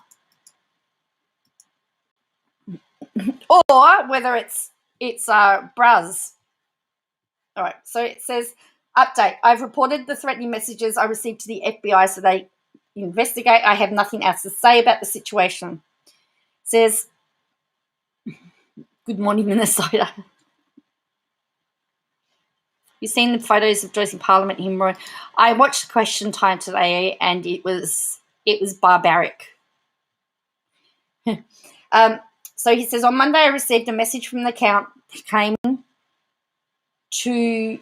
or whether it's Braz. All right, so it says, update, I've reported the threatening messages I received to the FBI so they investigate. I have nothing else to say about the situation. It says, good morning, Minnesota. You've seen the photos of Joyce in Parliament hemorrhoid. I watched Question Time today, and it was barbaric. So he says, on Monday I received a message from the account claiming to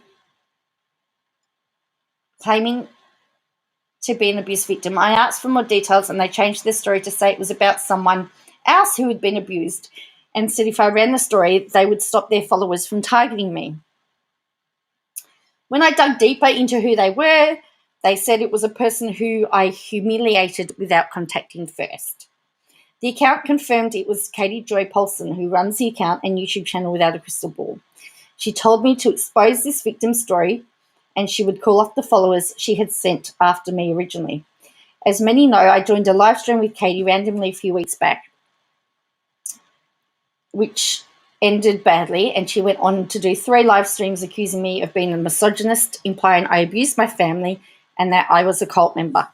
be an abuse victim. I asked for more details, and they changed their story to say it was about someone else who had been abused, and said if I ran the story, they would stop their followers from targeting me. When I dug deeper into who they were, they said it was a person who I humiliated without contacting first. The account confirmed it was Katie Joy Paulson, who runs the account and YouTube channel Without a Crystal Ball. She told me to expose this victim's story, and she would call off the followers she had sent after me originally. As many know, I joined a live stream with Katie randomly a few weeks back, which ended badly, and she went on to do 3 live streams accusing me of being a misogynist, implying I abused my family and that I was a cult member.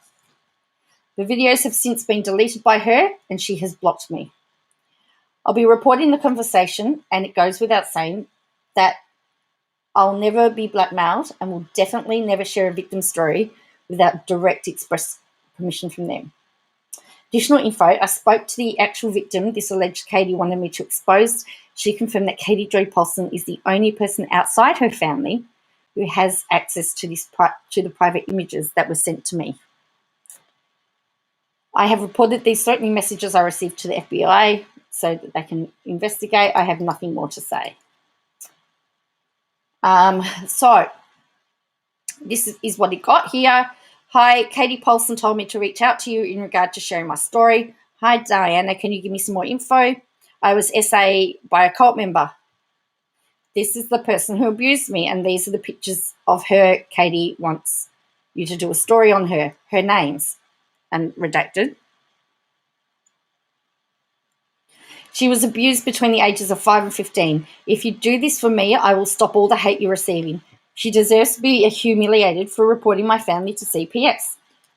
The videos have since been deleted by her, and she has blocked me. I'll be reporting the conversation, and it goes without saying that I'll never be blackmailed and will definitely never share a victim story without direct express permission from them. Additional info, I spoke to the actual victim this alleged Katie wanted me to expose. She confirmed that Katie Joy Paulson is the only person outside her family who has access to the private images that were sent to me. I have reported these threatening messages I received to the FBI so that they can investigate. I have nothing more to say. So this is what it got here. Hi, Katie Paulson told me to reach out to you in regard to sharing my story. Hi, Diana, can you give me some more info? I was SA by a cult member. This is the person who abused me, and these are the pictures of her. Katie wants you to do a story on her. Her names, and redacted. She was abused between the ages of 5 and 15. If you do this for me, I will stop all the hate you're receiving. She deserves to be humiliated for reporting my family to CPS.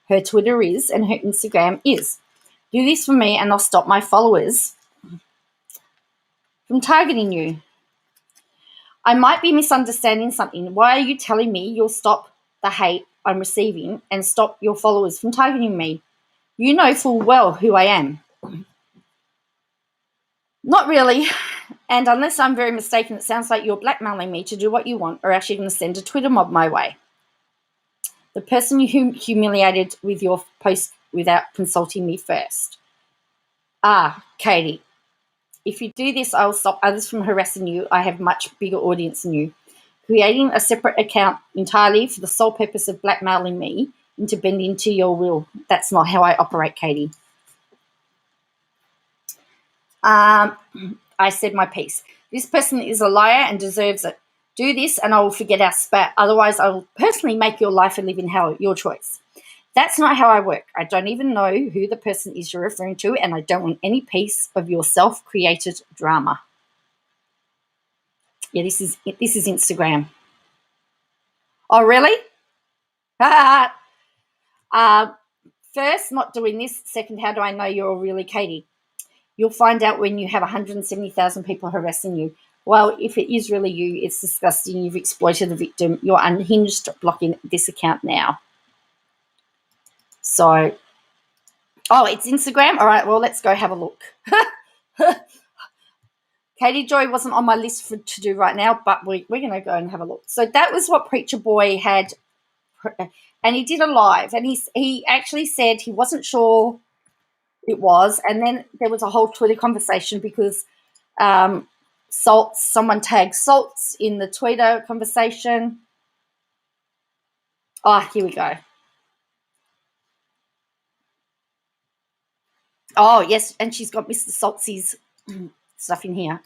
Her Twitter is, and her Instagram is. Do this for me, and I'll stop my followers from targeting you. I might be misunderstanding something. Why are you telling me you'll stop the hate I'm receiving and stop your followers from targeting me? You know full well who I am. Not really. And unless I'm very mistaken, it sounds like you're blackmailing me to do what you want, or actually going to send a Twitter mob my way. The person you humiliated with your post without consulting me first. Katie, if you do this, I will stop others from harassing you. I have much bigger audience than you. Creating a separate account entirely for the sole purpose of blackmailing me into bending to your will. That's not how I operate, Katie. I said my piece. This person is a liar and deserves it. Do this and I will forget our spat. Otherwise, I will personally make your life a living hell, your choice. That's not how I work. I don't even know who the person is you're referring to, and I don't want any piece of your self-created drama. Yeah, this is Instagram. Oh, really? First, not doing this. Second, how do I know you're really Katie? You'll find out when you have 170,000 people harassing you. Well, if it is really you, it's disgusting. You've exploited the victim. You're unhinged. Blocking this account now. So, oh, it's Instagram? All right, well, let's go have a look. Katie Joy wasn't on my list to do right now, but we're going to go and have a look. So that was what Preacher Boy had, and he did a live, and he actually said he wasn't sure it was, and then there was a whole Twitter conversation because someone tagged Salts in the Twitter conversation. Oh, here we go. Oh, yes, and she's got Mr. Saltsy's stuff in here.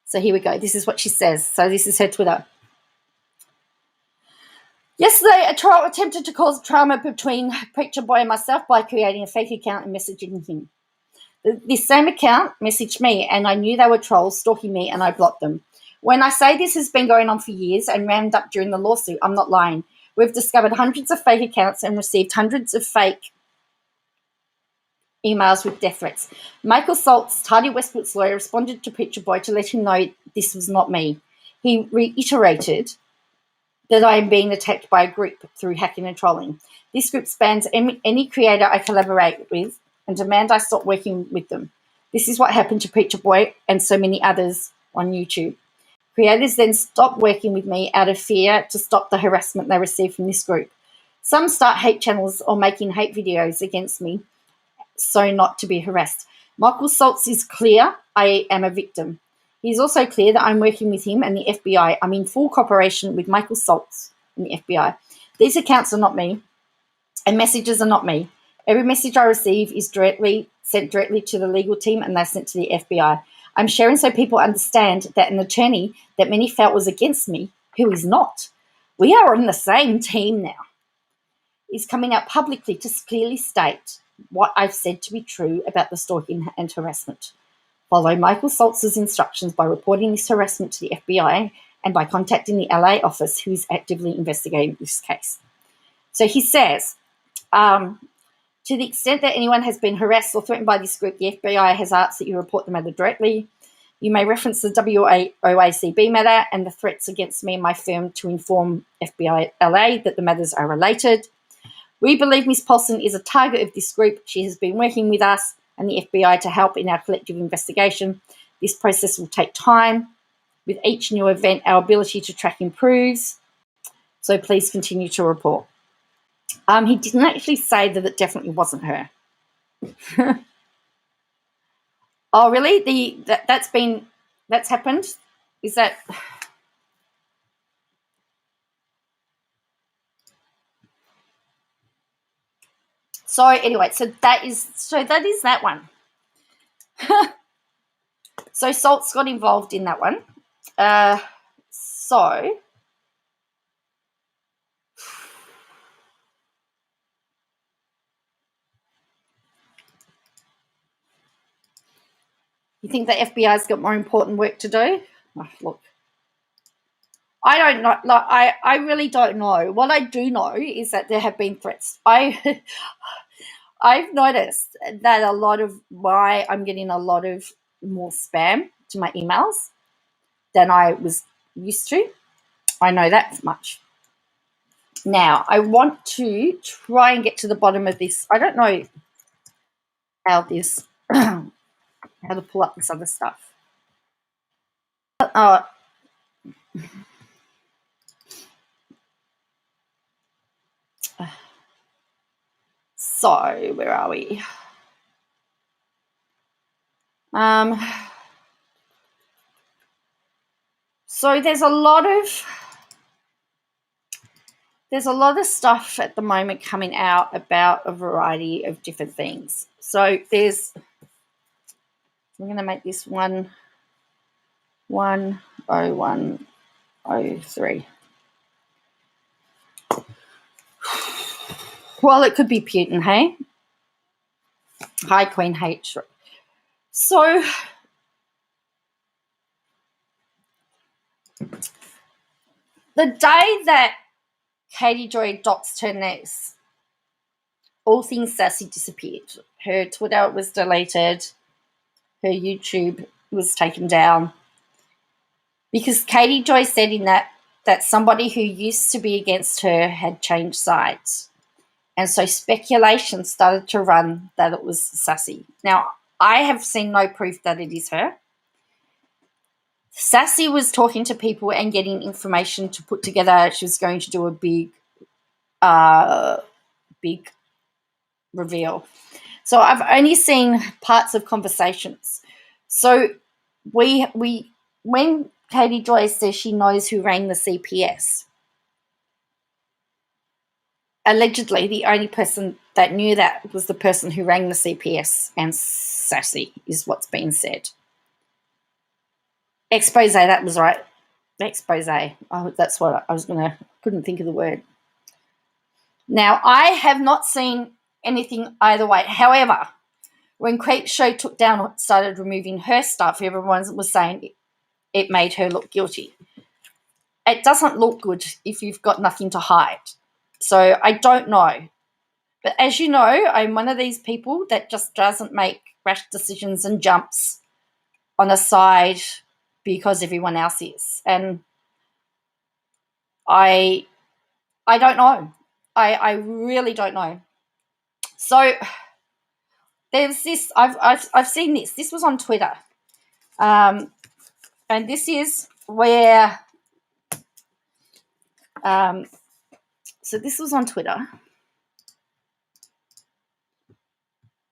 So here we go. This is what she says. So this is her Twitter. Yesterday, a troll attempted to cause drama between Preacher Boy and myself by creating a fake account and messaging him. This same account messaged me, and I knew they were trolls stalking me, and I blocked them. When I say this has been going on for years and ramped up during the lawsuit, I'm not lying. We've discovered hundreds of fake accounts and received hundreds of fake emails with death threats. Michael Saltz, Tardy Westwood's lawyer, responded to Preacher Boy to let him know this was not me. He reiterated that I am being attacked by a group through hacking and trolling. This group spans any creator I collaborate with and demand I stop working with them. This is what happened to Preacher Boy and so many others on YouTube. Creators then stop working with me out of fear to stop the harassment they receive from this group. Some start hate channels or making hate videos against me so not to be harassed. Michael Saltz is clear I am a victim. He's also clear that I'm working with him and the FBI. I'm in full cooperation with Michael Saltz and the FBI. These accounts are not me, and messages are not me. Every message I receive is sent directly to the legal team, and they're sent to the FBI. I'm sharing so people understand that an attorney that many felt was against me, who is not, we are on the same team now, is coming out publicly to clearly state what I've said to be true about the stalking and harassment. Follow Michael Saltz's instructions by reporting this harassment to the FBI and by contacting the LA office, who is actively investigating this case. So he says, to the extent that anyone has been harassed or threatened by this group, the FBI has asked that you report the matter directly. You may reference the Woacb matter and the threats against me and my firm to inform FBI LA that the matters are related. We believe Ms. Paulson is a target of this group. She has been working with us and the FBI to help in our collective investigation. This process will take time. With each new event, our ability to track improves. So please continue to report. He didn't actually say that it definitely wasn't her. Oh, really? That's happened? Is that... So anyway, that is that one. So Salt's got involved in that one. So you think the FBI's got more important work to do? Oh, look, I don't know. Like, I really don't know. What I do know is that there have been threats. I've noticed that I'm getting a lot of more spam to my emails than I was used to. I know that much. Now, I want to try and get to the bottom of this. I don't know how to pull up this other stuff. So, where are we? So there's a lot of stuff at the moment coming out about a variety of different things. So I'm going to make this 101 03. Well, it could be Putin, hey? Hi, Queen H. So, the day that Katie Joy doxed her niece, all things sassy disappeared. Her Twitter was deleted. Her YouTube was taken down. Because Katie Joy said in that somebody who used to be against her had changed sides. And so speculation started to run that it was Sassy. Now, I have seen no proof that it is her. Sassy was talking to people and getting information to put together. She was going to do a big reveal. So I've only seen parts of conversations. So when Katie Joy says she knows who rang the CPS, allegedly the only person that knew that was the person who rang the CPS and Sassy, is what's being said. Expose, that was right. Expose. Oh, that's what I was couldn't think of the word. Now, I have not seen anything either way. However, when Creep Show started removing her stuff, everyone was saying it made her look guilty. It doesn't look good if you've got nothing to hide. So I don't know. But as you know, I'm one of these people that just doesn't make rash decisions and jumps on a side because everyone else is. And I don't know. I really don't know. So there's this. I've seen this. This was on Twitter, and this is where. So this was on Twitter.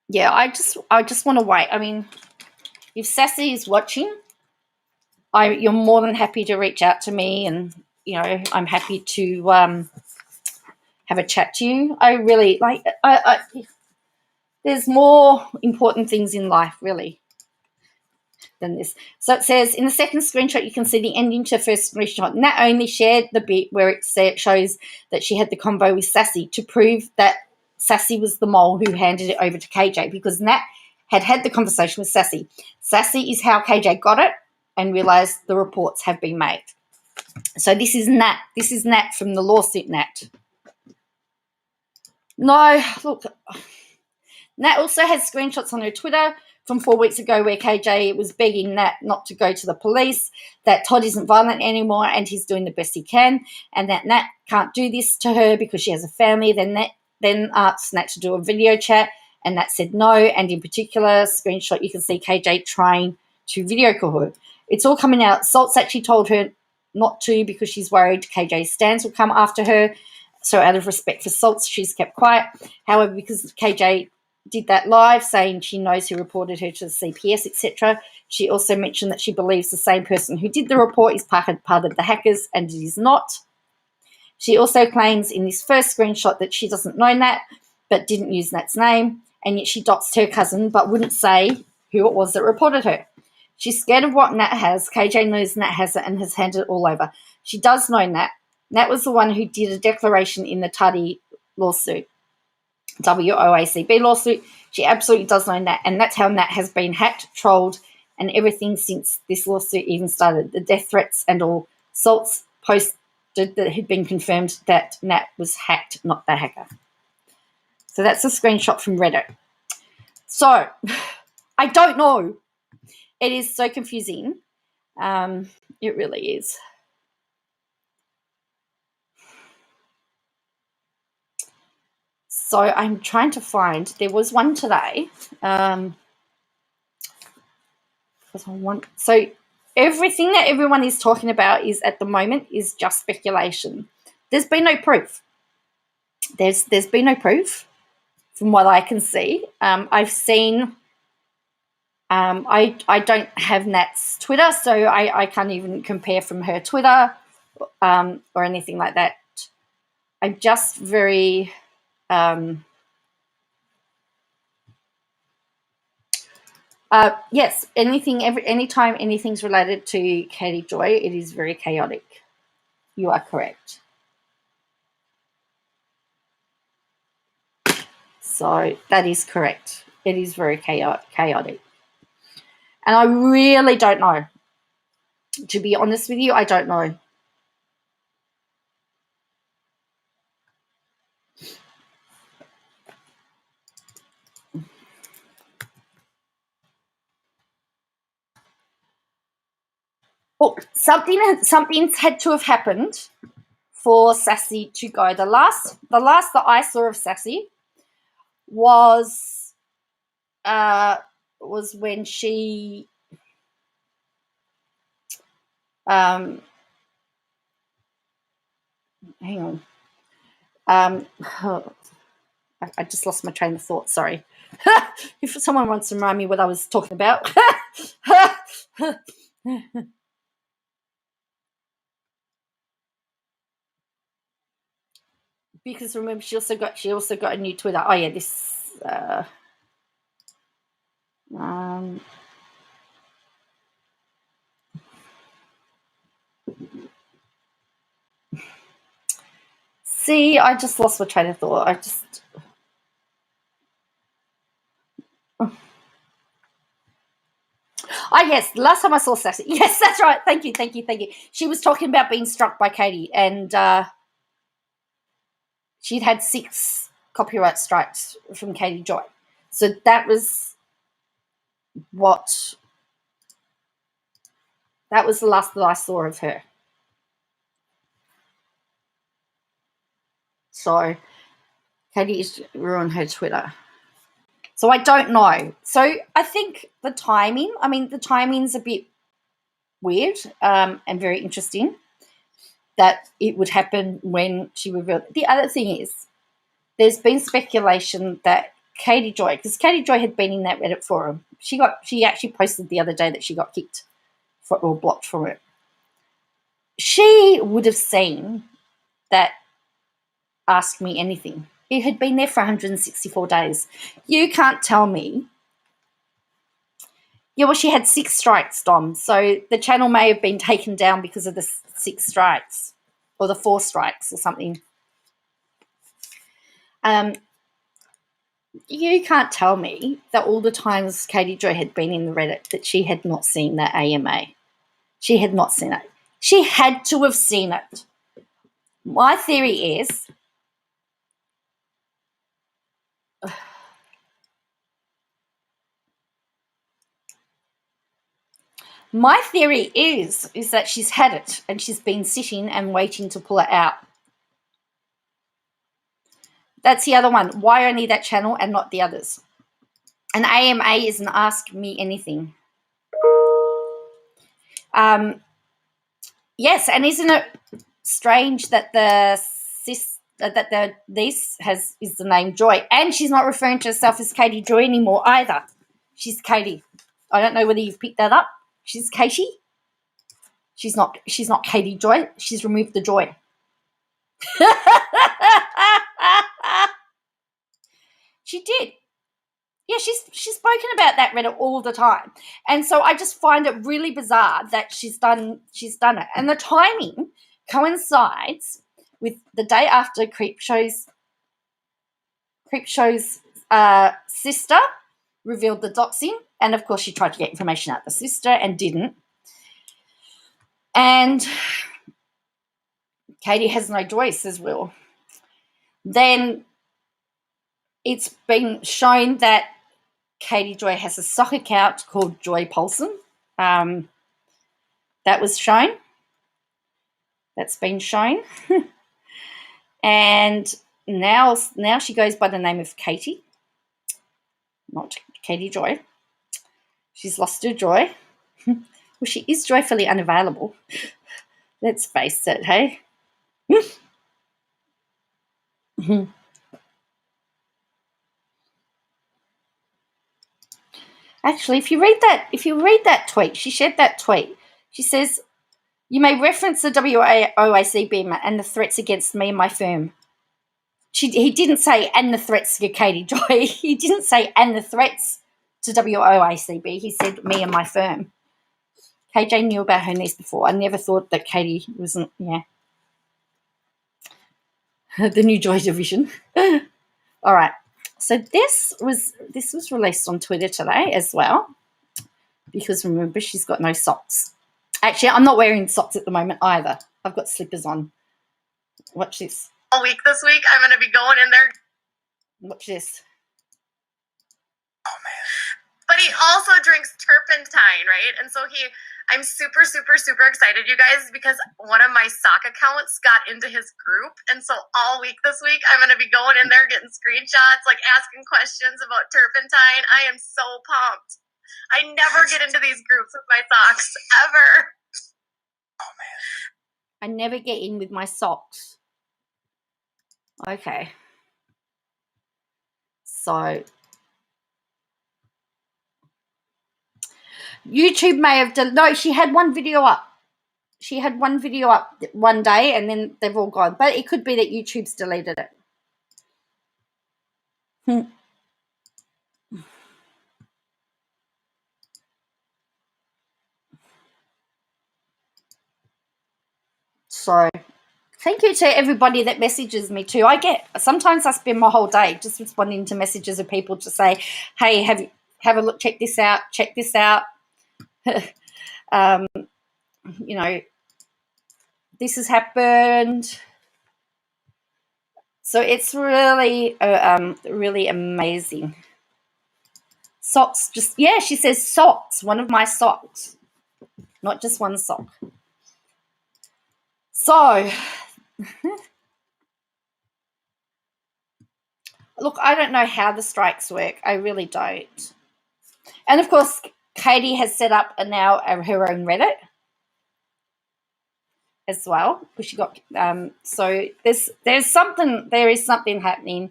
Yeah, I just want to wait. I mean, if Sassy is watching, you're more than happy to reach out to me, and I'm happy to have a chat to you. I really like. There's more important things in life, really, than this. So it says, in the second screenshot, you can see the ending to the first screenshot. Nat only shared the bit where it shows that she had the convo with Sassy to prove that Sassy was the mole who handed it over to KJ, because Nat had the conversation with Sassy. Sassy is how KJ got it and realised the reports have been made. So this is Nat. This is Nat from the lawsuit, Nat. No, look, Nat also has screenshots on her Twitter from 4 weeks ago where KJ was begging Nat not to go to the police, that Todd isn't violent anymore and he's doing the best he can, and that Nat can't do this to her because she has a family. Then Nat asked Nat to do a video chat, and Nat said no, and in particular screenshot you can see KJ trying to video call her. It's all coming out. Salt's actually told her not to because she's worried KJ's stans will come after her. So out of respect for Salt's, she's kept quiet. However, because KJ did that live saying she knows who reported her to the CPS, etc., she also mentioned that she believes the same person who did the report is part of the hackers, and it is not. She also claims in this first screenshot that she doesn't know Nat, but didn't use Nat's name, and yet she doxed her cousin but wouldn't say who it was that reported her. She's scared of what Nat has. KJ knows Nat has it and has handed it all over. She does know Nat. Nat was the one who did a declaration in the Tuddy lawsuit, WOACB lawsuit. She absolutely does know Nat, and that's how Nat has been hacked, trolled, and everything since this lawsuit even started. The death threats and all. Salt's posted that it had been confirmed that Nat was hacked, not the hacker. So that's a screenshot from Reddit. So I don't know. It is so confusing. It really is. So I'm trying to find. There was one today. So everything that everyone is talking about is at the moment is just speculation. There's been no proof. There's been no proof from what I can see. I've seen. I don't have Nat's Twitter, so I can't even compare from her Twitter or anything like that. I'm just very. Yes, anytime anything's related to Katie Joy, it is very chaotic. You are correct. So that is correct. It is very chaotic. And I really don't know. To be honest with you, I don't know. Oh, something's had to have happened for Sassy to go. The last that I saw of Sassy was when she hang on. I just lost my train of thought, sorry. If someone wants to remind me what I was talking about. Because remember, she also got a new Twitter. Oh yeah, this see, I just lost my train of thought. Oh yes, the last time I saw Sassy. Yes, that's right. Thank you. She was talking about being struck by Katie, and she'd had 6 copyright strikes from Katie Joy. So that was the last that I saw of her. So Katie has ruined her Twitter. So I don't know. So I think the timing's a bit weird and very interesting that it would happen when she revealed. The other thing is there's been speculation that Katie Joy, because Katie Joy had been in that Reddit forum, she actually posted the other day that she got kicked or blocked from it. She would have seen that Ask Me Anything. It had been there for 164 days. You can't tell me. Yeah, well, she had 6 strikes, Dom. So the channel may have been taken down because of the 6 strikes or the 4 strikes or something. You can't tell me that all the times Katie Joy had been in the Reddit that she had not seen that AMA. She had not seen it. She had to have seen it. My theory is that she's had it and she's been sitting and waiting to pull it out. That's the other one. Why only that channel and not the others? An AMA is an Ask Me Anything. Yes, and isn't it strange that is the name Joy, and she's not referring to herself as Katie Joy anymore either. She's Katie. I don't know whether you've picked that up. She's Katie. She's not Katie Joy. She's removed the joy. She did. Yeah, she's spoken about that Reddit all the time. And so I just find it really bizarre that she's done it. And the timing coincides with the day after Creepshow's sister revealed the doxing. And of course she tried to get information out of the sister and didn't. And Katie has no joy, says Will. Then it's been shown that Katie Joy has a sock account called Joy Paulson. That was shown. That's been shown. And now she goes by the name of Katie, not Katie Joy. She's lost her joy. Well, she is joyfully unavailable. Let's face it, hey? Actually, if you read that tweet, she shared that tweet. She says, "You may reference the WOACB and the threats against me and my firm." He didn't say and the threats to Katie Joy. He didn't say and the threats to WOACB. He said me and my firm. KJ knew about her niece before. I never thought that Katie wasn't. Yeah. The new Joy Division. All right. So this was released on Twitter today as well, because remember, she's got no socks. Actually, I'm not wearing socks at the moment either. I've got slippers on. Watch this. All week this week, I'm going to be going in there. Watch this. Oh, man. But he also drinks turpentine, right? And so I'm super, super, super excited, you guys, because one of my sock accounts got into his group. And so all week this week, I'm going to be going in there, getting screenshots, like asking questions about turpentine. I am so pumped. I never get into these groups with my socks, ever. Oh, man. I never get in with my socks. Okay. So YouTube may have done. No, she had one video up. She had one video up one day, and then they've all gone. But it could be that YouTube's deleted it. So thank you to everybody that messages me too. Sometimes I spend my whole day just responding to messages of people to say, hey, have a look, check this out. You know, this has happened. So it's really, really amazing. Socks, she says socks, one of my socks, not just one sock. So, look, I don't know how the strikes work. I really don't. And, of course, Katie has set up now her own Reddit as well, because she got so there is something happening.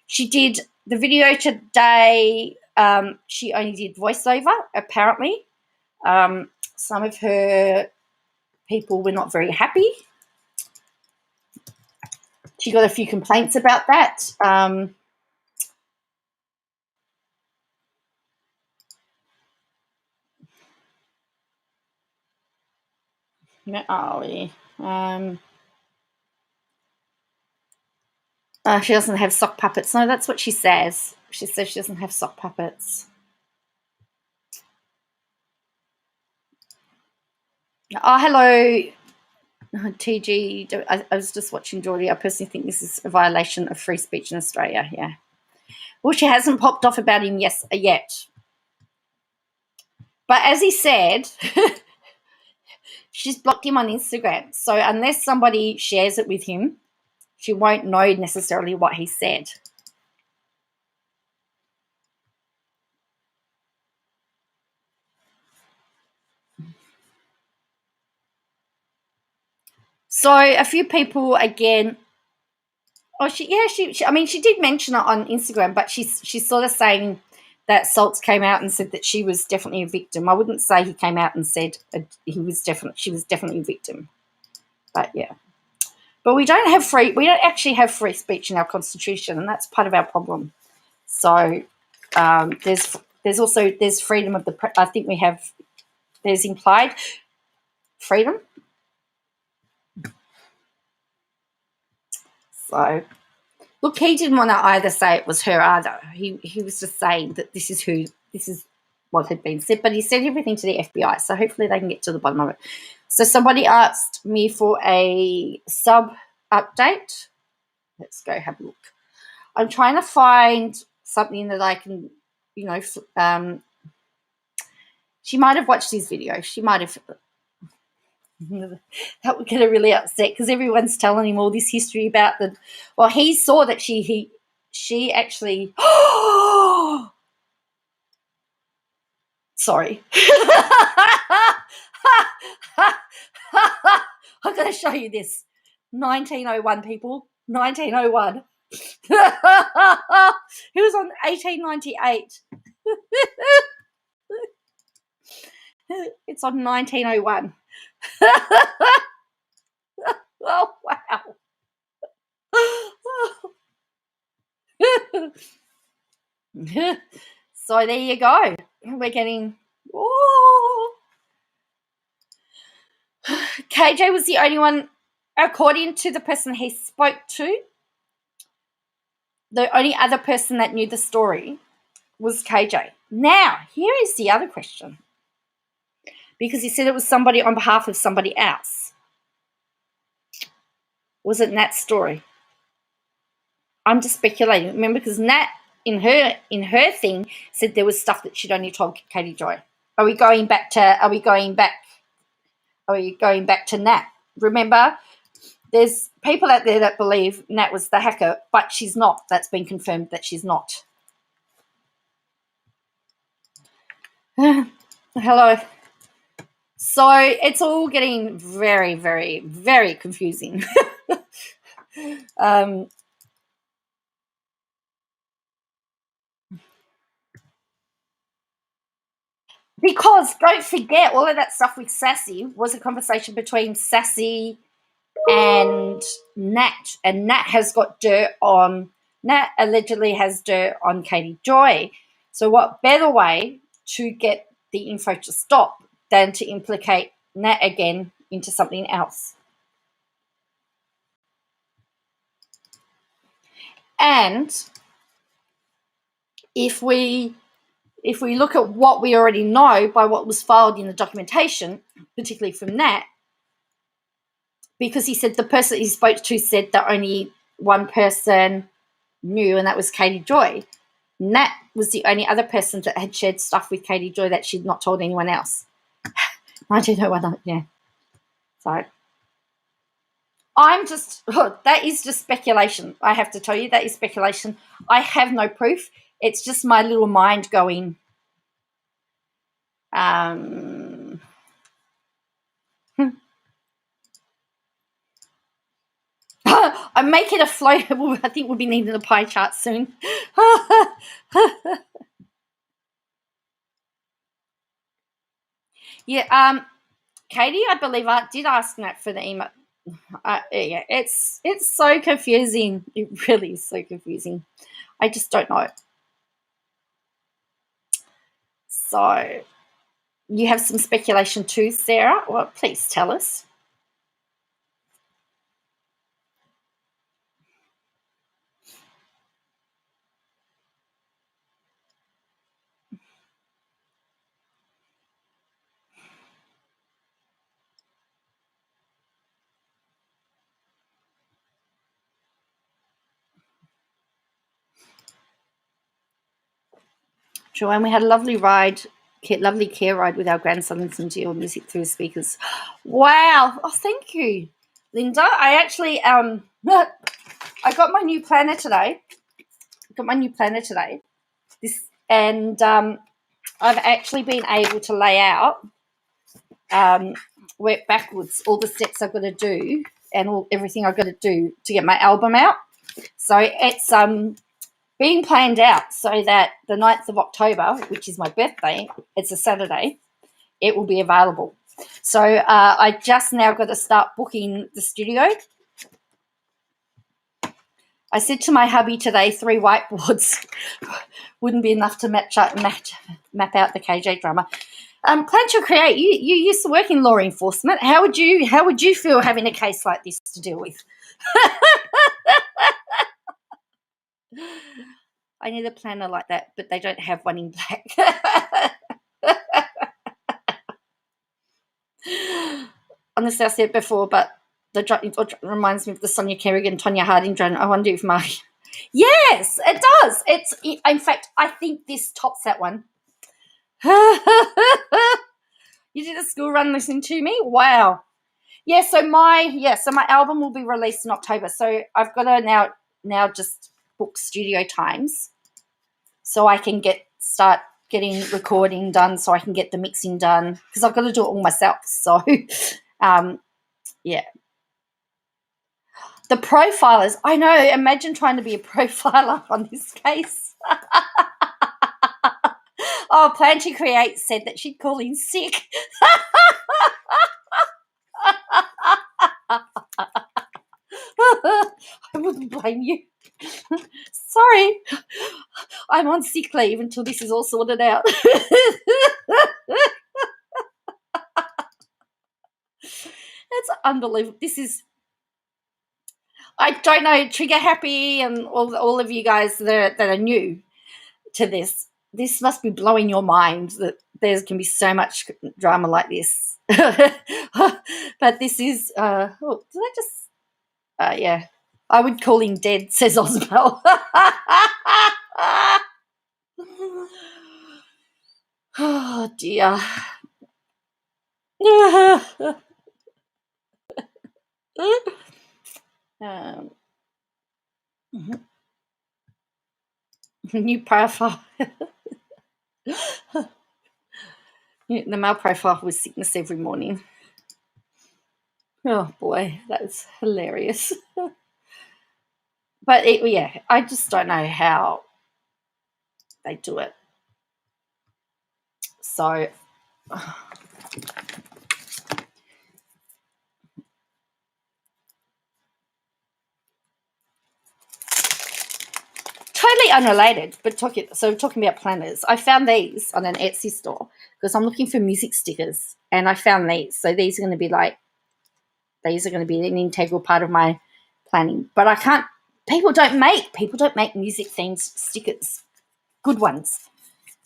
She did the video today. She only did voiceover, apparently. Some of her people were not very happy. She got a few complaints about that. She doesn't have sock puppets. No, that's what she says. She says she doesn't have sock puppets. Oh, hello, TG. I was just watching Geordie. I personally think this is a violation of free speech in Australia. Yeah. Well, she hasn't popped off about him yet. But as he said, she's blocked him on Instagram. So unless somebody shares it with him, she won't know necessarily what he said. So a few people again. Oh, she did mention it on Instagram, but she's sort of saying that Salts came out and said that she was definitely a victim. I wouldn't say he came out and said she was definitely a victim. But yeah. But we don't actually have free speech in our constitution, and that's part of our problem. So there's also freedom of the press. I think there's implied freedom. So look, he didn't want to either say it was her either. He was just saying that this is what had been said, but he said everything to the FBI, so hopefully they can get to the bottom of it. So somebody asked me for a sub update. Let's go have a look. I'm trying to find something that I can, she might have watched his video. She might have. That would get her really upset because everyone's telling him all this history about he saw that she actually. Sorry. I'm going to show you this. 1901, people. 1901. He was on 1898. It's on 1901. Oh, wow. So there you go. We're getting. Oh. KJ was the only one, according to the person he spoke to, the only other person that knew the story was KJ. Now, here is the other question. Because he said it was somebody on behalf of somebody else. Was it Nat's story? I'm just speculating. Remember, because Nat in her thing said there was stuff that she'd only told Katie Joy. Are we going back to Nat? Remember, there's people out there that believe Nat was the hacker, but she's not. That's been confirmed that she's not. Hello. So it's all getting very, very, very confusing. Because don't forget, all of that stuff with Sassy was a conversation between Sassy and Nat, and Nat allegedly has dirt on Katie Joy. So what better way to get the info to stop than to implicate Nat again into something else? And if we look at what we already know by what was filed in the documentation, particularly from Nat, because he said the person he spoke to said that only one person knew, and that was Katie Joy. Nat was the only other person that had shared stuff with Katie Joy that she'd not told anyone else. I don't know whether, yeah. So that is just speculation. I have to tell you, that is speculation. I have no proof. It's just my little mind going, I'm making a flow. I think we'll be needing a pie chart soon. Yeah, Katie, I believe I did ask Nat for the email. Yeah, it's so confusing. It really is so confusing. I just don't know. So you have some speculation too, Sarah? Well, please tell us. Joanne, we had a lovely care ride with our grandson and some GL music through the speakers. Wow. Oh, thank you, Linda. I actually I got my new planner today. I've actually been able to lay out work backwards all the steps I've got to do and everything I've got to do to get my album out. So it's being planned out so that the 9th of October, which is my birthday, it's a Saturday, it will be available. So I just now got to start booking the studio. I said to my hubby today, 3 whiteboards wouldn't be enough to map out the KJ drama. Plan to create. You used to work in law enforcement. How would you feel having a case like this to deal with? I need a planner like that, but they don't have one in black. Honestly, I said it before, but it reminds me of the Sonia Kerrigan, Tonya Harding drone. I wonder if my... Yes, it does. In fact, I think this tops that one. You did a school run listening to me? Wow. Yeah, so my album will be released in October. So I've got to now just book studio times so I can start getting recording done, so I can get the mixing done, because I've got to do it all myself. So yeah. The profilers, I know, imagine trying to be a profiler on this case. Oh, Plan to Create said that she'd call in sick. I wouldn't blame you. Sorry. I'm on sick leave until this is all sorted out. It's unbelievable. I don't know, Trigger Happy and all of you guys that are new to this. This must be blowing your mind that there can be so much drama like this. But this is, did I just, yeah. I would call him dead, says Osbel. Oh, dear. New profile. The male profile was sickness every morning. Oh boy, that's hilarious. But yeah, I just don't know how they do it. So totally unrelated, but talking about planners. I found these on an Etsy store because I'm looking for music stickers, and I found these. So these are going to be an integral part of my planning. But I can't. People don't make music themed stickers, good ones.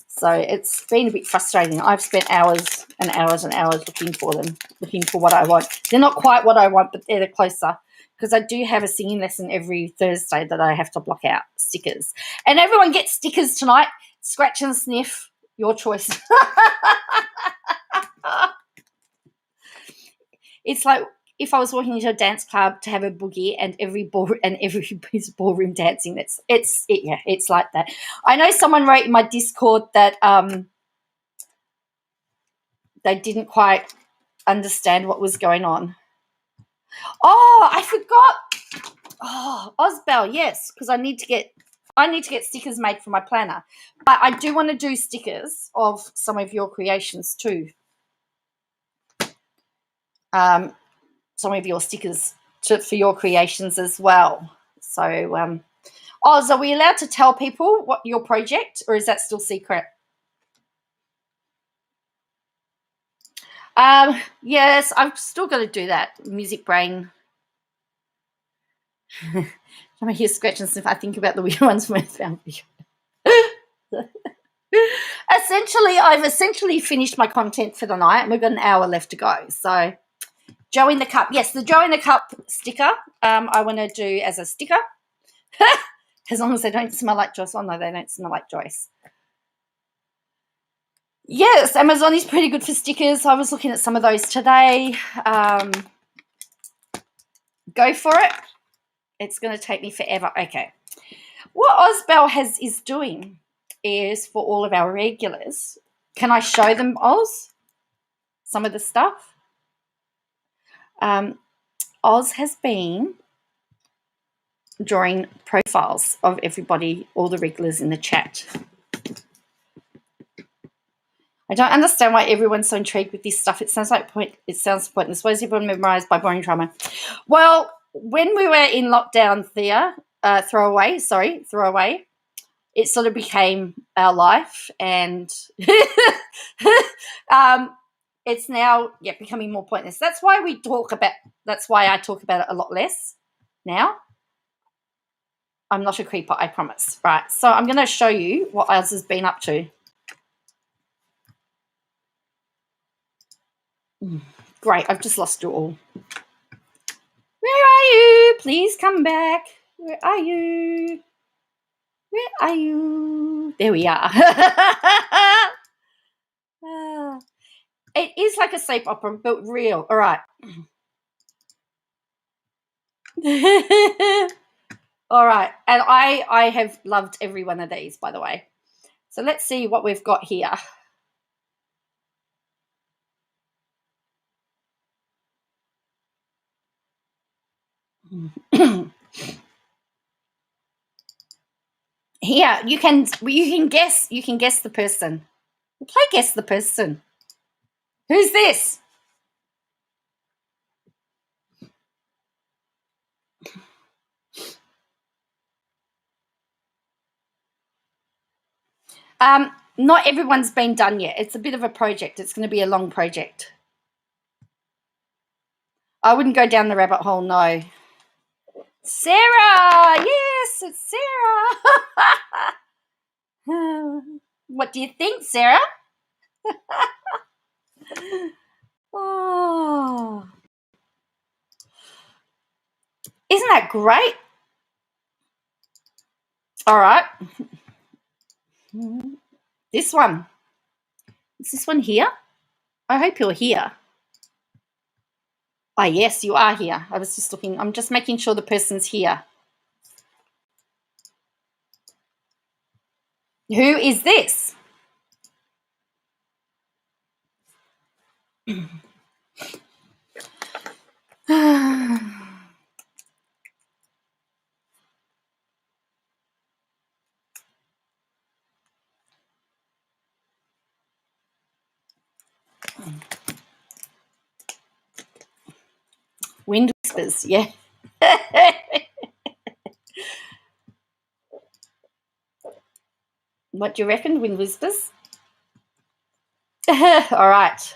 So it's been a bit frustrating. I've spent hours and hours and hours looking for them, looking for what I want. They're not quite what I want, but they're closer, because I do have a singing lesson every Thursday that I have to block out stickers. And everyone gets stickers tonight. Scratch and sniff, your choice. It's like if I was walking into a dance club to have a boogie and everybody's ballroom dancing. It's like that. I know someone wrote in my Discord that they didn't quite understand what was going on. Oh, I forgot. Oh, Osbel, yes, because I need to get stickers made for my planner. But I do want to do stickers of some of your creations too. Some of your stickers for your creations as well. So, Oz, are we allowed to tell people what your project, or is that still secret? Yes, I've still got to do that. Music brain. I'm here scratching if I think about the weird ones from my family. I've finished my content for the night, and we've got an hour left to go. So, Joe in the Cup. Yes, the Joe in the Cup sticker I want to do as a sticker. As long as they don't smell like Joyce. Oh, no, they don't smell like Joyce. Yes, Amazon is pretty good for stickers. I was looking at some of those today. Go for it. It's going to take me forever. Okay. What Osbel is doing is for all of our regulars. Can I show them, Oz, some of the stuff? Oz has been drawing profiles of everybody, all the regulars in the chat. I don't understand why everyone's so intrigued with this stuff. It sounds pointless. What is everyone memorized by boring drama? Well, when we were in lockdown, throwaway, it sort of became our life, and it's now becoming more pointless. That's why I talk about it a lot less now. I'm not a creeper, I promise. Right, so I'm going to show you what Oz has been up to. Great, I've just lost you all. Where are you? Please come back. Where are you? Where are you? There we are. It is like a soap opera, but real. All right. All right. And I have loved every one of these, by the way. So let's see what we've got here. Here, you can guess the person. Play guess the person. Who's this? Not everyone's been done yet. It's a bit of a project. It's going to be a long project. I wouldn't go down the rabbit hole, no. Sarah. Yes, it's Sarah. What do you think, Sarah? Oh, isn't that great? All right. This one. Is this one here? I hope you're here. Ah, yes, you are here. I was just looking. I'm just making sure the person's here. Who is this? Wind whispers, yeah. What do you reckon, wind whispers? All right.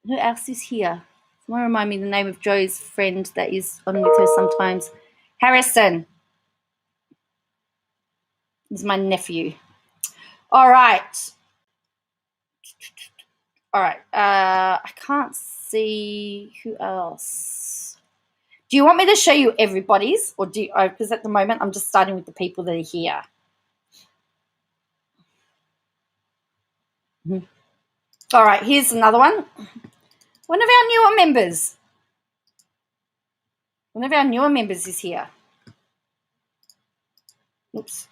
Who else is here? Someone remind me the name of Joe's friend that is on with her sometimes. Harrison is my nephew. All right. All right. I can't see who else. Do you want me to show you everybody's, or do you? Because at the moment I'm just starting with the people that are here. All right. Here's another one. One of our newer members. One of our newer members is here. Oops.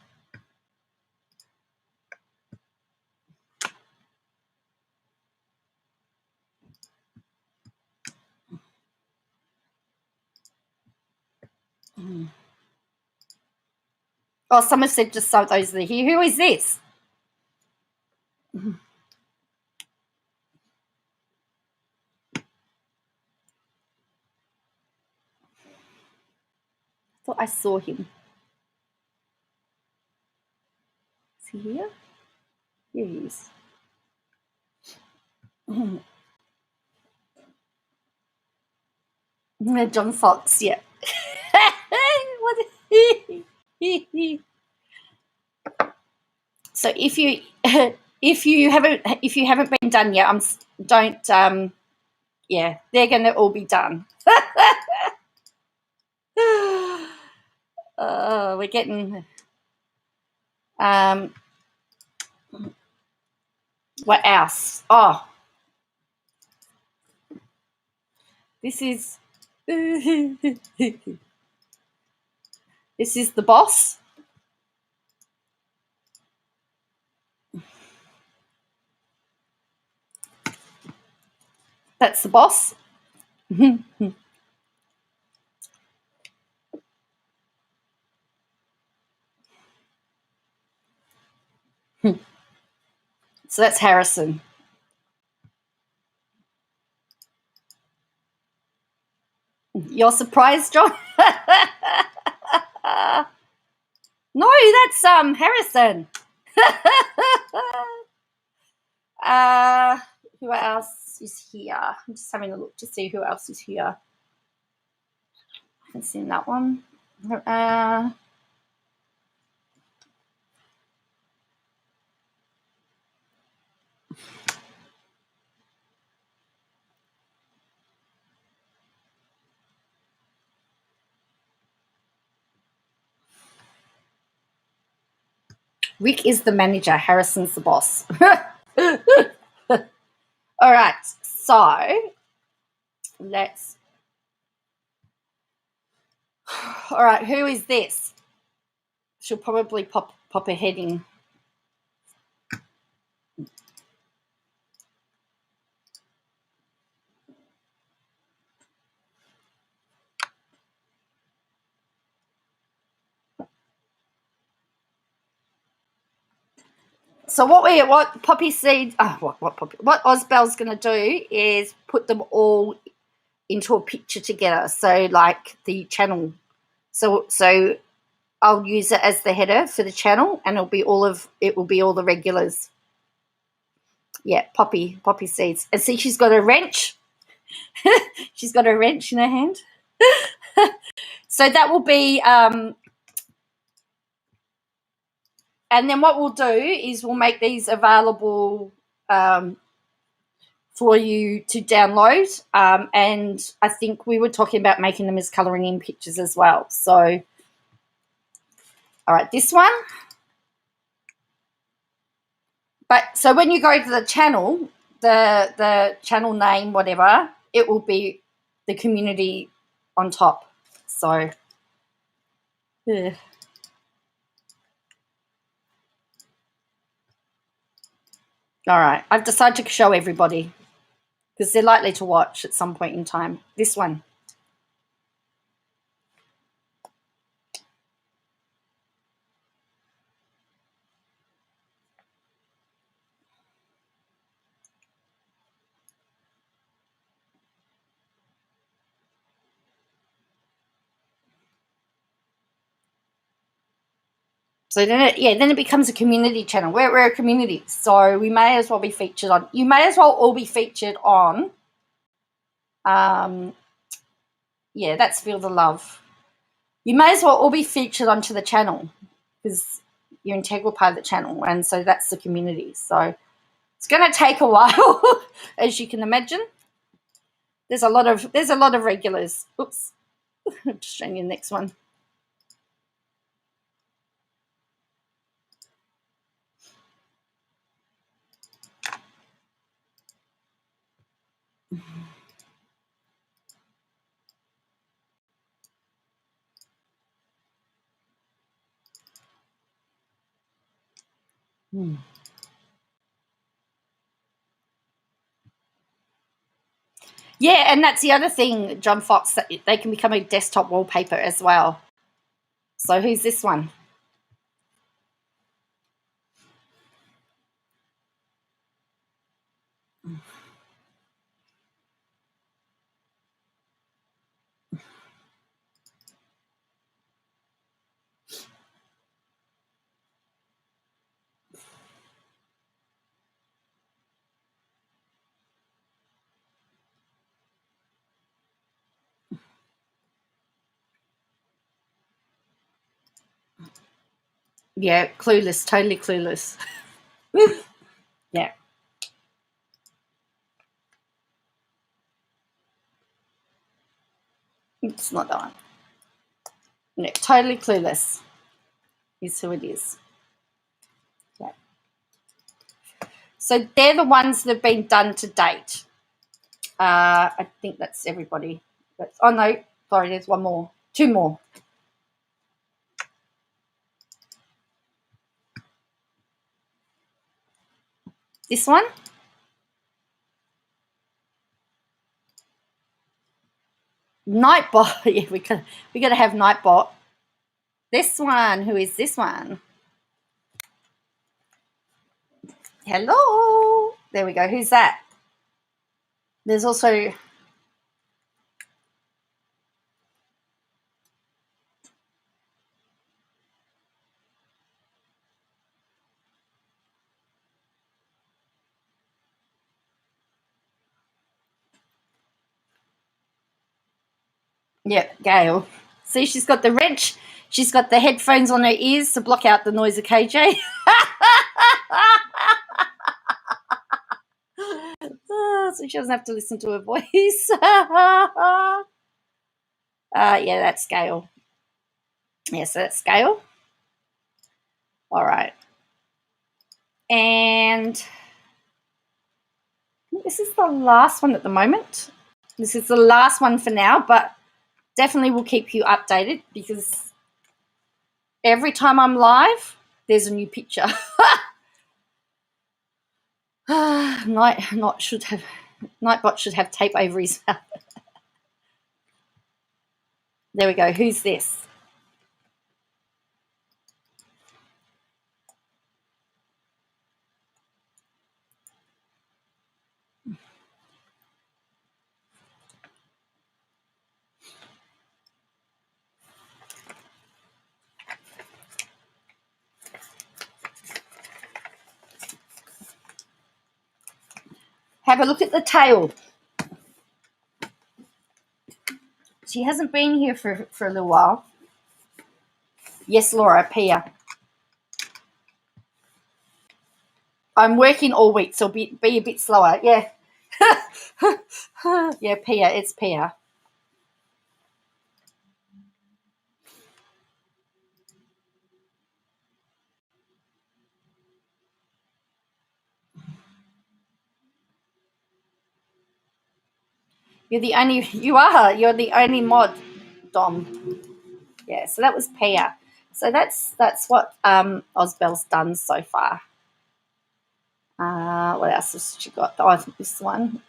Oh, someone said just so those that are here. Who is this? I thought I saw him. Is he here? Here he is. John Fox, yeah. So if you haven't been done yet, yeah, they're gonna all be done. We're getting what else? Oh, this is this is the boss. That's the boss. So that's Harrison. You're surprised, John? No, that's Harrison. Who else is here? I'm just having a look to see who else is here. I haven't seen that one. Rick is the manager. Harrison's the boss. All right. So let's. All right. Who is this? She'll probably pop her head in. So what Poppy seeds? What Osbel's going to do is put them all into a picture together. So like the channel. So I'll use it as the header for the channel, and it will be all the regulars. Yeah, Poppy seeds. And see, she's got a wrench. She's got a wrench in her hand. So that will be, and then what we'll do is we'll make these available for you to download. And I think we were talking about making them as colouring in pictures as well. So, all right, this one. But so when you go to the channel, the channel name, whatever, it will be the community on top. So, yeah. All right, I've decided to show everybody because they're likely to watch at some point in time. This one. So then it becomes a community channel. We're a community, so we may as well be featured on. You may as well all be featured on. Yeah, that's Feel the Love. You may as well all be featured onto the channel because you're an integral part of the channel, and so that's the community. So it's going to take a while, as you can imagine. There's a lot of regulars. Oops, I'm just showing you the next one. Yeah, and that's the other thing, John Fox, that they can become a desktop wallpaper as well. So who's this one? Yeah, clueless, totally clueless. Yeah. It's not that one. No, totally clueless is who it is. Yeah. So they're the ones that have been done to date. I think that's everybody. Oh, no, sorry, there's one more. Two more. This one. Nightbot. Yeah, we got to have Nightbot. This one. Who is this one? Hello. There we go. Who's that? There's also... Yeah, Gail. See, she's got the wrench. She's got the headphones on her ears to block out the noise of KJ. So she doesn't have to listen to her voice. Yeah, that's Gail. Yeah, so that's Gail. All right. And this is the last one at the moment. This is the last one for now, but definitely will keep you updated because every time I'm live, there's a new picture. Nightbot should have tape over his mouth. There we go. Who's this? Have a look at the tail. She hasn't been here for a little while. Yes, Laura, Pia. I'm working all week, so be a bit slower. Yeah. Yeah, Pia. It's Pia. You're the only mod, Dom. Yeah, so that was Pia. So that's what Osbel's done so far. What else has she got? Oh, I think this one,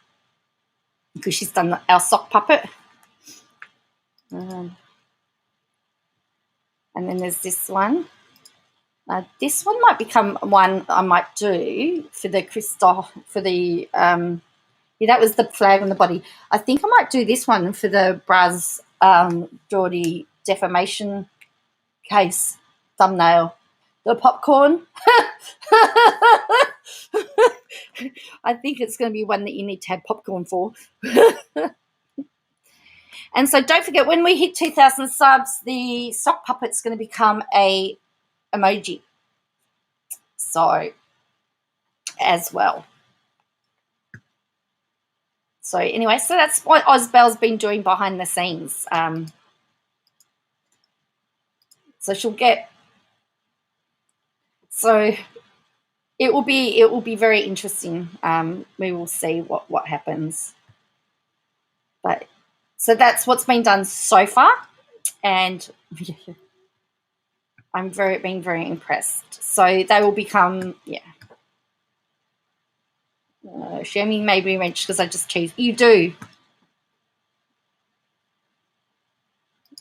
because she's done our sock puppet. And then there's this one. This one might become one I might do for the Christoph, for the that was the flag on the body. I think I might do this one for the Braz Geordie defamation case thumbnail. The popcorn. I think it's going to be one that you need to have popcorn for. And so don't forget, when we hit 2,000 subs, the sock puppet's going to become a emoji. So, as well. So anyway, so that's what Osbel's been doing behind the scenes. So she'll get. So it will be very interesting. We will see what happens. But so that's what's been done so far, and I'm being very impressed. So they will become show me maybe wrench because I just choose. You do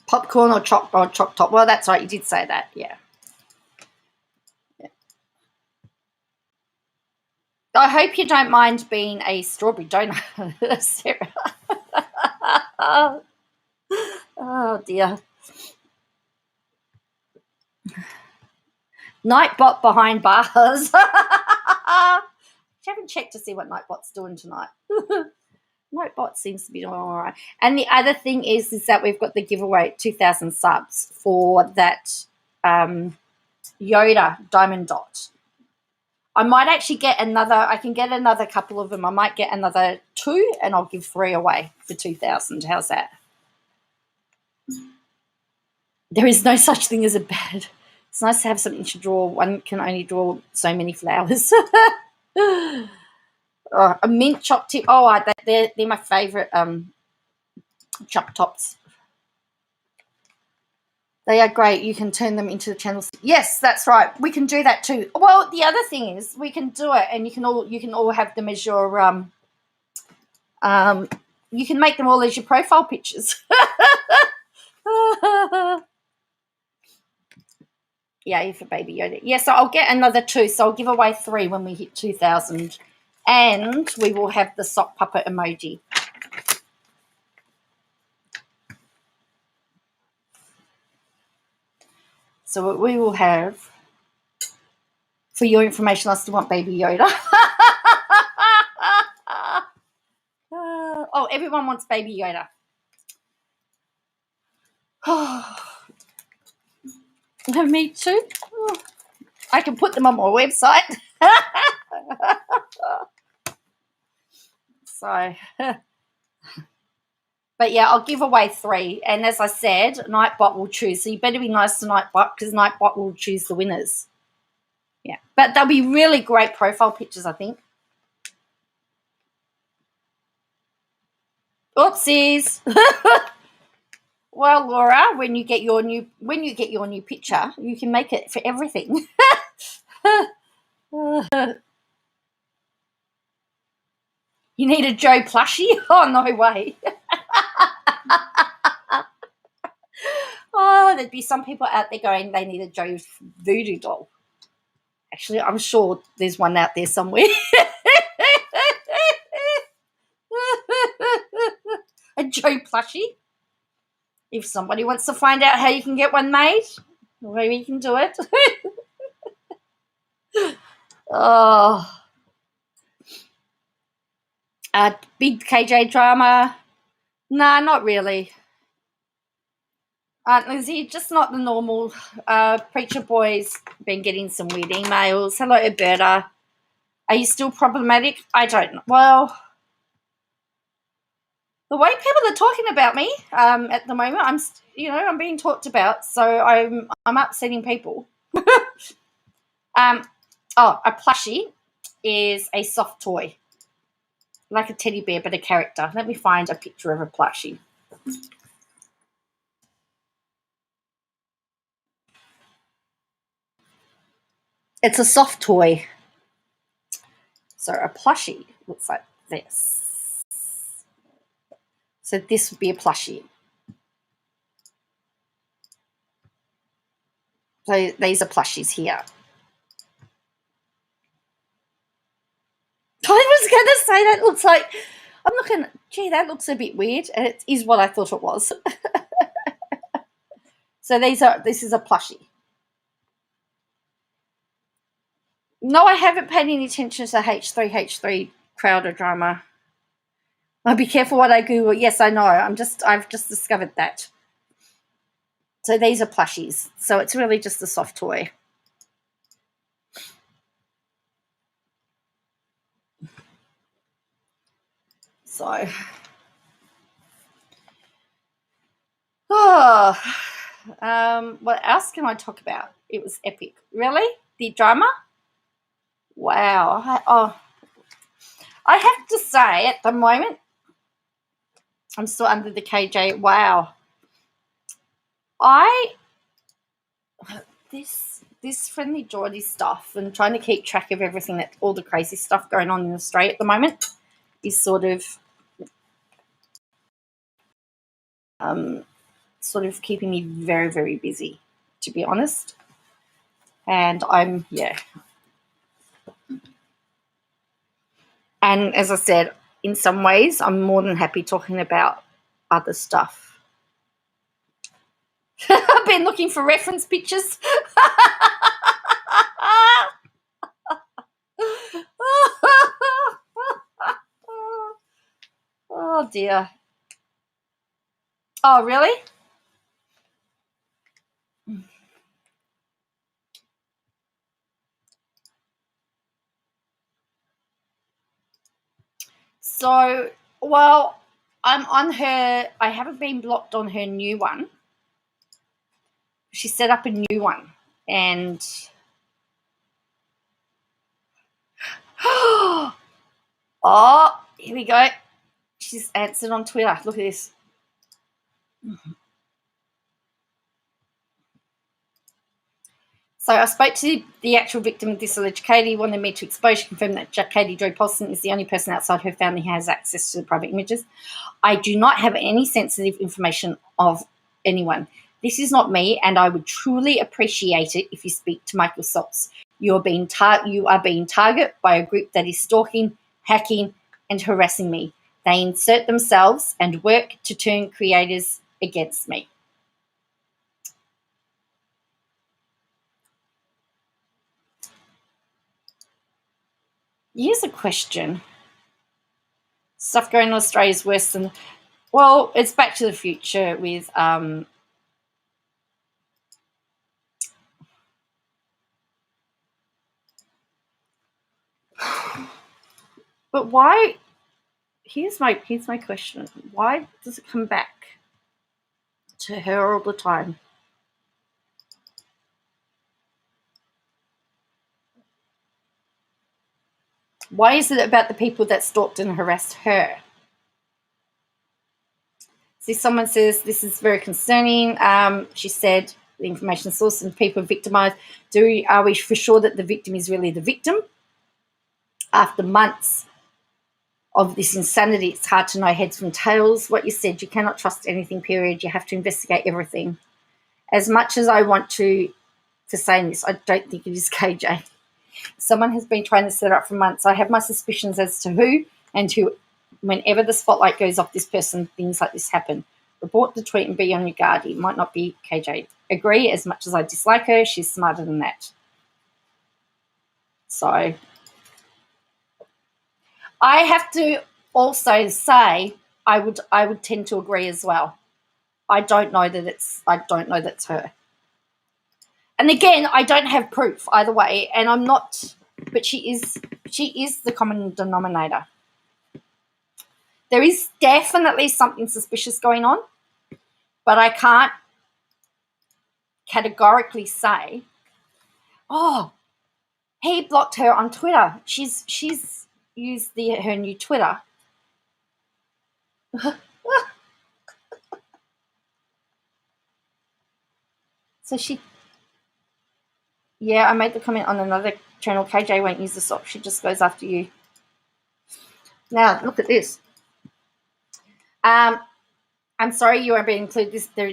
popcorn or choc top. Well, that's right. You did say that. Yeah. I hope you don't mind being a strawberry donut, Sarah. Oh dear. Nightbot behind bars. I haven't checked to see what Nightbot's doing tonight. Nightbot seems to be doing all right. And the other thing is that we've got the giveaway at 2,000 subs for that Yoda diamond dot. I might actually get another. I can get another couple of them. I might get another 2, and I'll give 3 away for 2,000. How's that? There is no such thing as a bad. It's nice to have something to draw. One can only draw so many flowers. A mint chop tip. Oh, they're my favourite chop tops. They are great. You can turn them into the channels. Yes, that's right. We can do that too. Well, the other thing is we can do it, and you can all have them as your you can make them all as your profile pictures. Yeah, for Baby Yoda. Yeah, so I'll get another 2. So I'll give away 3 when we hit 2,000, and we will have the sock puppet emoji. So we will have, for your information, I still want Baby Yoda. Oh, everyone wants Baby Yoda. Me too. I can put them on my website. So, but yeah, I'll give away 3. And as I said, Nightbot will choose. So you better be nice to Nightbot, because Nightbot will choose the winners. Yeah, but they'll be really great profile pictures, I think. Oopsies. Well, Laura, when you get your new picture, you can make it for everything. You need a Joe plushie? Oh, no way. Oh, there'd be some people out there going, they need a Joe voodoo doll. Actually, I'm sure there's one out there somewhere. A Joe plushie. If somebody wants to find out how you can get one made, maybe you can do it. Oh. Big KJ drama. Nah, not really. Lizzie, just not the normal. Preacher Boy's been getting some weird emails. Hello, Alberta. Are you still problematic? I don't know. Well, the way people are talking about me at the moment, I'm being talked about, so I'm upsetting people. A plushie is a soft toy, like a teddy bear, but a character. Let me find a picture of a plushie. It's a soft toy. So a plushie looks like this. So this would be a plushie. So these are plushies here. I was going to say that looks like, I'm looking, gee, that looks a bit weird. And it is what I thought it was. So this is a plushie. No, I haven't paid any attention to H3 Crowder drama. I'll be careful what I Google. Yes, I know. I've just discovered that. So these are plushies. So it's really just a soft toy. So, what else can I talk about? It was epic. Really? The drama? Wow. I have to say, at the moment, I'm still under the KJ. Wow. This friendly Geordie stuff and trying to keep track of everything, that all the crazy stuff going on in Australia at the moment, is sort of keeping me very, very busy, to be honest. And and as I said, in some ways, I'm more than happy talking about other stuff. I've been looking for reference pictures. Oh, dear. Oh, really? So, well, I'm on her. I haven't been blocked on her new one. She set up a new one. And oh, here we go. She's answered on Twitter. Look at this. So I spoke to the actual victim of this alleged Katie, wanted me to expose. She confirmed that Katie Joy Paulson is the only person outside her family who has access to the private images. I do not have any sensitive information of anyone. This is not me, and I would truly appreciate it if you speak to Michael Saltz. You are being targeted by a group that is stalking, hacking, and harassing me. They insert themselves and work to turn creators against me. Here's a question. Stuff going on in Australia is worse than, well, it's Back to the Future with but why, here's my question. Why does it come back to her all the time? Why is it about the people that stalked and harassed her? See, someone says this is very concerning. She said the information source and people victimized. Are we for sure that the victim is really the victim? After months of this insanity, it's hard to know heads from tails. What you said, you cannot trust anything, period. You have to investigate everything. As much as I want to say this, I don't think it is KJ. Someone has been trying to set up for months. I have my suspicions as to who and who. Whenever the spotlight goes off this person, things like this happen. Report the tweet and be on your guard. It might not be KJ. Agree, as much as I dislike her, she's smarter than that. So I have to also say I would tend to agree as well. I don't know that it's her. And again, I don't have proof either way, and I'm not, but she is the common denominator. There is definitely something suspicious going on, but I can't categorically say, oh, he blocked her on Twitter. She's used her new Twitter. So I made the comment on another channel, KJ won't use the sock. She just goes after you. Now, look at this. I'm sorry you are being included.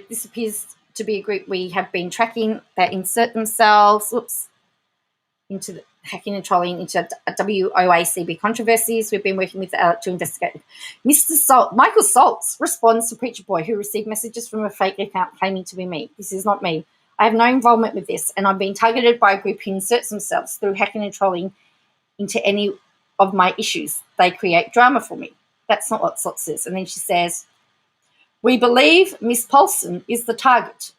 This appears to be a group we have been tracking that insert themselves into the hacking and trolling into WOACB controversies. We've been working with to investigate. Michael Saltz responds to Preacher Boy, who received messages from a fake account claiming to be me. This is not me. I have no involvement with this, and I'm being targeted by a group who inserts themselves through hacking and trolling into any of my issues. They create drama for me. That's not what Saltz says. And then she says, we believe Miss Paulson is the target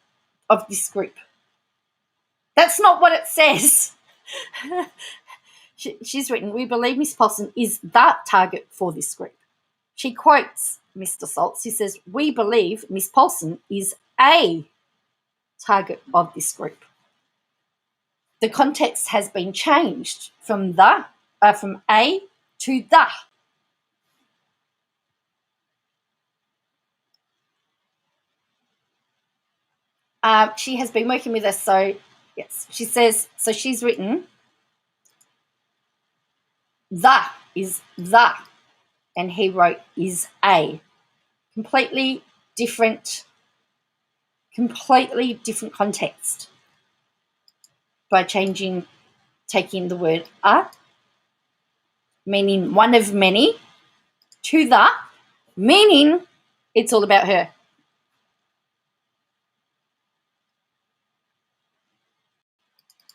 of this group. That's not what it says. She's written, we believe Miss Paulson is the target for this group. She quotes Mr. Saltz. She says, we believe Miss Paulson is a target of this group. The context has been changed from A to the. She has been working with us, so yes, she says, so she's written, the is the, and he wrote is a. Completely different context by taking the word a, meaning one of many, to the, meaning it's all about her.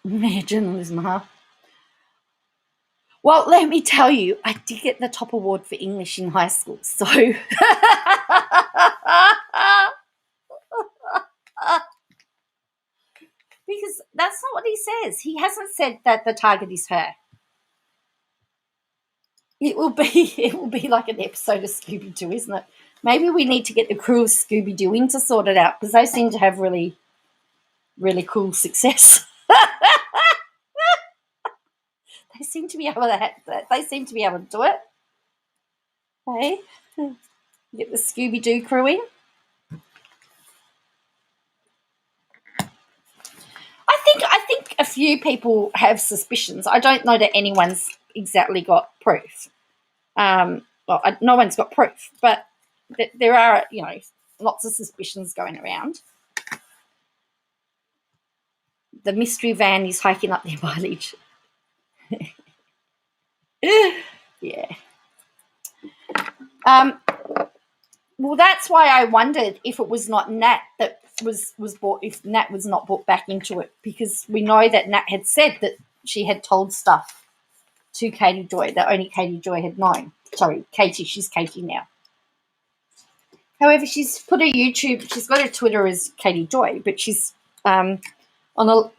Journalism, huh? Well, let me tell you, I did get the top award for English in high school, so because that's not what he says. He hasn't said that the target is her. It will be like an episode of Scooby-Doo, isn't it? Maybe we need to get the crew of Scooby-Doo in to sort it out, because they seem to have really, really cool success. They seem to be able to do it. Hey, get the Scooby-Doo crew in. I think a few people have suspicions. I don't know that anyone's exactly got proof. No one's got proof, but there are, lots of suspicions going around. The mystery van is hiking up their mileage. Yeah. Well, that's why I wondered if it was not Nat that was bought, if Nat was not brought back into it, because we know that Nat had said that she had told stuff to Katie Joy that only Katie Joy had known. Sorry, Katie, she's Katie now. However, she's put her YouTube, she's got her Twitter as Katie Joy, but she's on a lot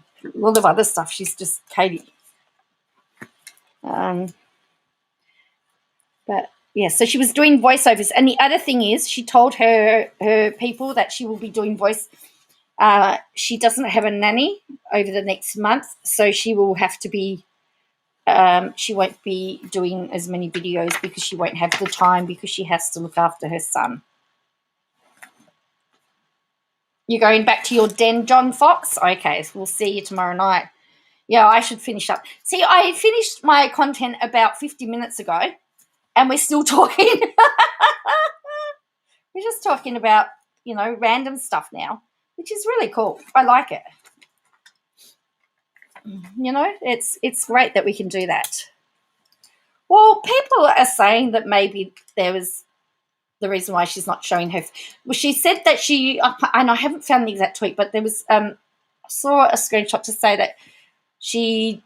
of other stuff, she's just Katie. But yeah, so she was doing voiceovers. And the other thing is, she told her people that she will be doing voice. She doesn't have a nanny over the next month, so she will have to be, she won't be doing as many videos because she won't have the time, because she has to look after her son. You're going back to your den, John Fox? Okay, so we'll see you tomorrow night. Yeah, I should finish up. See, I finished my content about 50 minutes ago, and we're still talking. We're just talking about, random stuff now, which is really cool. I like it. It's great that we can do that. Well, people are saying that maybe there was the reason why she's not showing her. Well, she said that she, and I haven't found the exact tweet, but there was, I saw a screenshot to say that she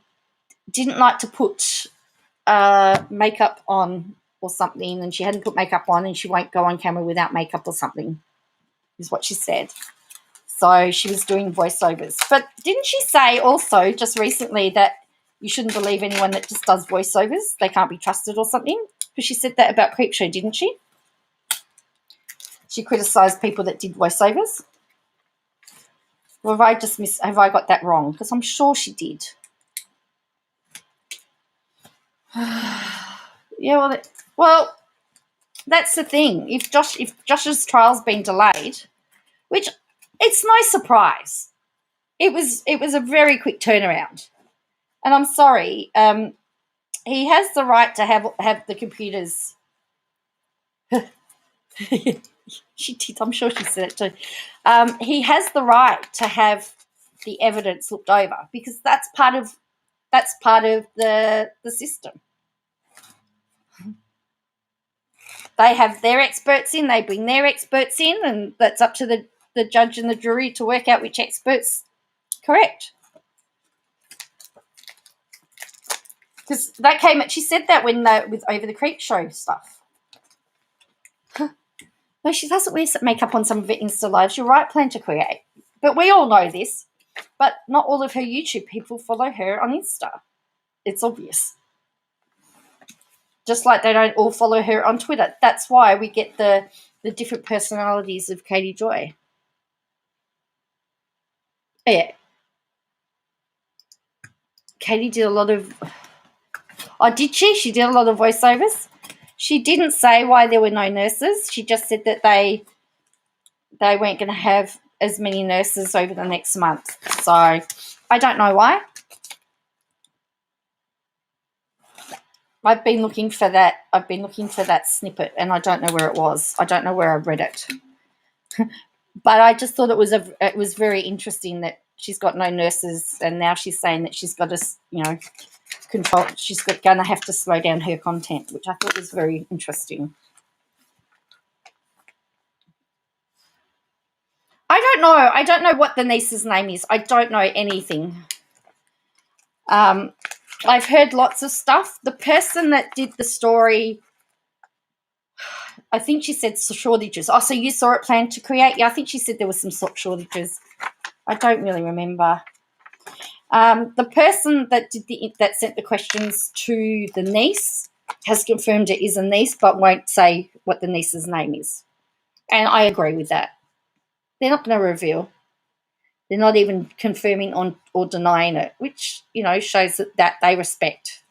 didn't like to put makeup on or something, and she hadn't put makeup on, and she won't go on camera without makeup or something. is what she said. So she was doing voiceovers. But didn't she say also just recently that you shouldn't believe anyone that just does voiceovers? They can't be trusted or something? Because she said that about Creepshow, didn't she? She criticised people that did voiceovers. Or have I got that wrong? Because I'm sure she did. Yeah, well, that's the thing. If Josh's trial's been delayed, which it's no surprise, it was a very quick turnaround. And I'm sorry, he has the right to have the computers. She did. I'm sure she said it too. He has the right to have the evidence looked over because that's part of the system. They have their experts in. They bring their experts in, and that's up to the judge and the jury to work out which expert's correct. Because that came. She said that when with over the Creepshow stuff. No, she doesn't wear makeup on some of her Insta lives. You're right, Plan to Create. But we all know this. But not all of her YouTube people follow her on Insta. It's obvious. Just like they don't all follow her on Twitter. That's why we get the different personalities of Katie Joy. Yeah. Katie did a lot of... Oh, did she? She did a lot of voiceovers. She didn't say why there were no nurses. She just said that they weren't going to have as many nurses over the next month. So I don't know why. I've been looking for that. I've been looking for that snippet, and I don't know where it was. I don't know where I read it. But I just thought it was very interesting that she's got no nurses, and now she's saying that she's got to, control. She's going to have to slow down her content, which I thought was very interesting. I don't know. I don't know what the niece's name is. I don't know anything. I've heard lots of stuff. The person that did the story, I think she said shortages. Oh, so you saw it Plan to Create? Yeah, I think she said there was some shortages. I don't really remember. The person that sent the questions to the niece has confirmed it is a niece, but won't say what the niece's name is. And I agree with that. They're not going to reveal. They're not even confirming or denying it, which, shows that they respect.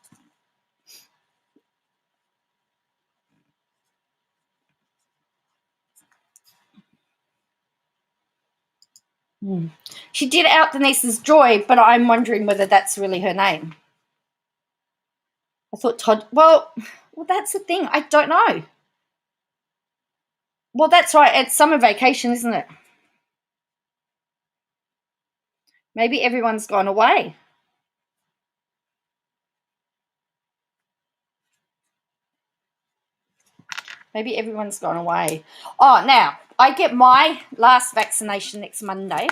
She did out the niece's Joy, but I'm wondering whether that's really her name. I thought Todd... Well, that's the thing. I don't know. Well, that's right. It's summer vacation, isn't it? Maybe everyone's gone away. Maybe everyone's gone away. Oh, now, I get my last vaccination next Monday,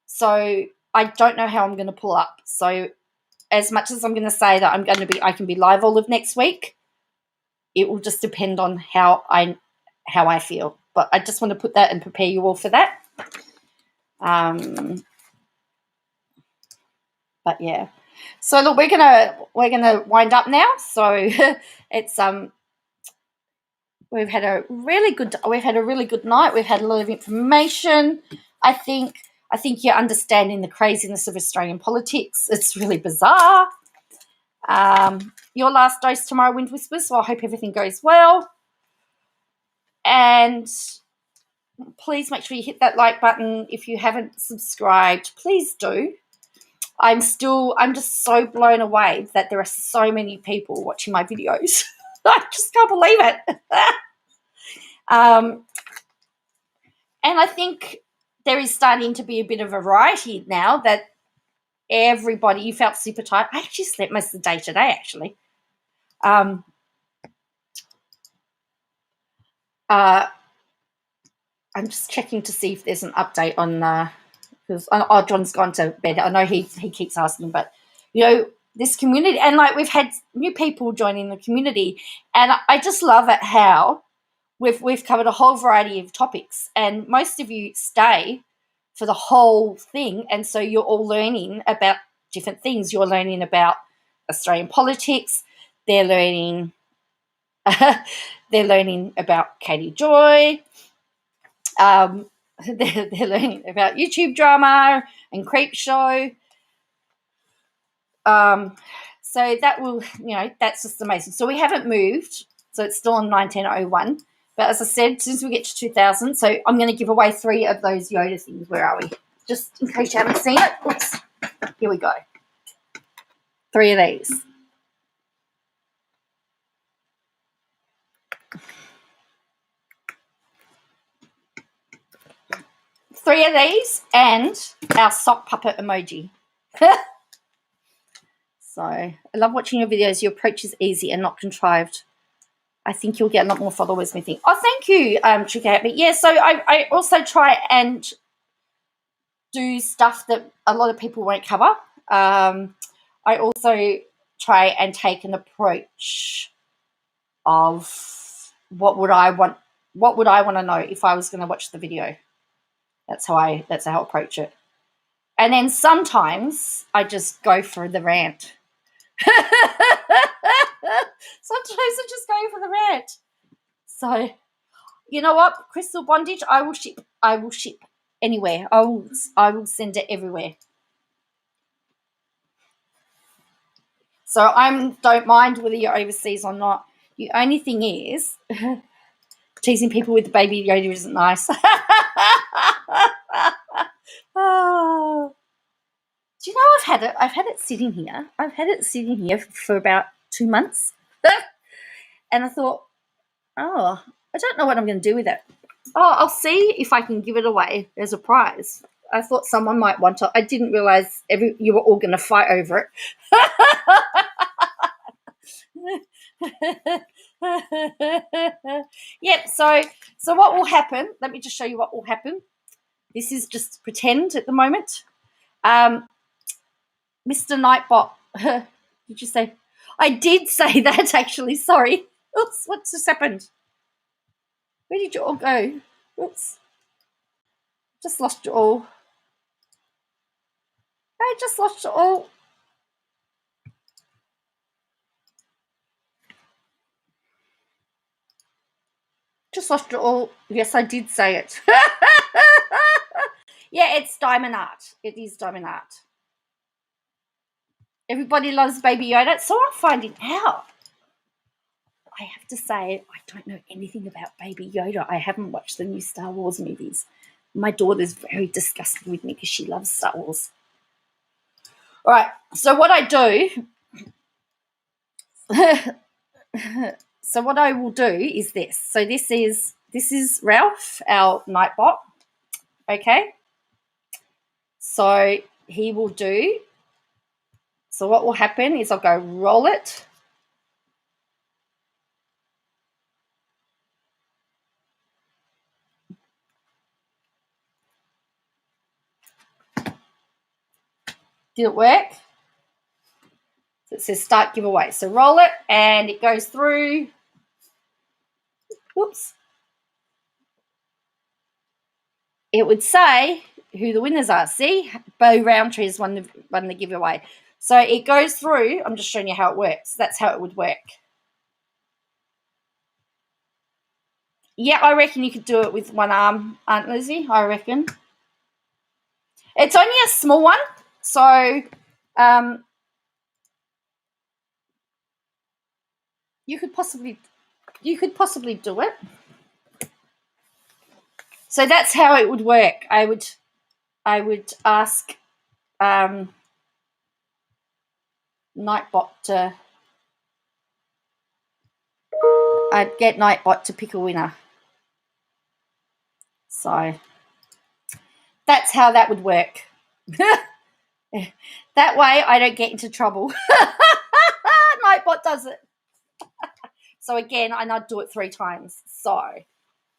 so I don't know how I'm going to pull up. So as much as I'm going to say that I can be live all of next week, it will just depend on how I feel. But I just want to put that and prepare you all for that. But yeah. So look, we're gonna wind up now. So it's we've had a really good night. We've had a lot of information. I think you're understanding the craziness of Australian politics. It's really bizarre. Your last dose tomorrow, Wind Whispers. So I hope everything goes well. And please make sure you hit that like button. If you haven't subscribed, please do. I'm just so blown away that there are so many people watching my videos. I just can't believe it. And I think there is starting to be a bit of a variety now that everybody, you felt super tired. I actually slept most of the day today, actually. I'm just checking to see if there's an update on because John's gone to bed. I know he keeps asking, but this community, and like we've had new people joining the community, and I just love it how we've covered a whole variety of topics, and most of you stay for the whole thing, and so you're all learning about different things. You're learning about Australian politics. They're learning about Katie Joy. They're learning about YouTube drama and Creep Show. So that will, that's just amazing. So we haven't moved, so it's still on 1901. But as I said, as soon as we get to 2000, so I'm going to give away 3 of those Yoda things. Where are we? Just in case you haven't seen it. Oops. Here we go. 3 of these. Three of these and our sock puppet emoji. So I love watching your videos. Your approach is easy and not contrived. I think you'll get a lot more followers than me think. Oh, thank you, Trick. But yeah, so I also try and do stuff that a lot of people won't cover. I also try and take an approach of what would I want to know if I was going to watch the video. That's how I approach it. And then sometimes I just go for the rant. Sometimes I just go for the rant. So, you know what? Crystal bondage, I will ship anywhere. I will send it everywhere. So I don't mind whether you're overseas or not. The only thing is, teasing people with the baby Yoda isn't nice. Oh. Do you know I've had it sitting here. I've had it sitting here for about 2 months. And I thought, I don't know what I'm going to do with it. I'll see if I can give it away as a prize. I thought someone might want to. I didn't realize you were all going to fight over it. Yep, so what will happen, let me just show you what will happen. This is just pretend at the moment. Mr. Nightbot, did you say? I did say that, actually. Sorry. Oops, what's just happened? Where did you all go? Oops. Just lost you all. I just lost you all. Just lost you all. Yes, I did say it. Yeah, it's diamond art. It is diamond art. Everybody loves Baby Yoda. So I'm finding out. I have to say, I don't know anything about Baby Yoda. I haven't watched the new Star Wars movies. My daughter's very disgusted with me because she loves Star Wars. All right, so what I do, so what I will do is this. So this is Ralph, our Nightbot. Okay. So he will do. So what will happen is I'll go roll it. Did it work? So it says start giveaway. So roll it and it goes through. Whoops. It would say who the winners are. See, Bo Roundtree is won the giveaway. So it goes through. I'm just showing you how it works. That's how it would work. Yeah, I reckon you could do it with one arm, Aunt Lizzie. I reckon. It's only a small one, so you could possibly do it. So that's how it would work. I would ask Nightbot to. I'd get Nightbot to pick a winner. So that's how that would work. That way I don't get into trouble. Nightbot does it. So again, I not do it 3 times. So it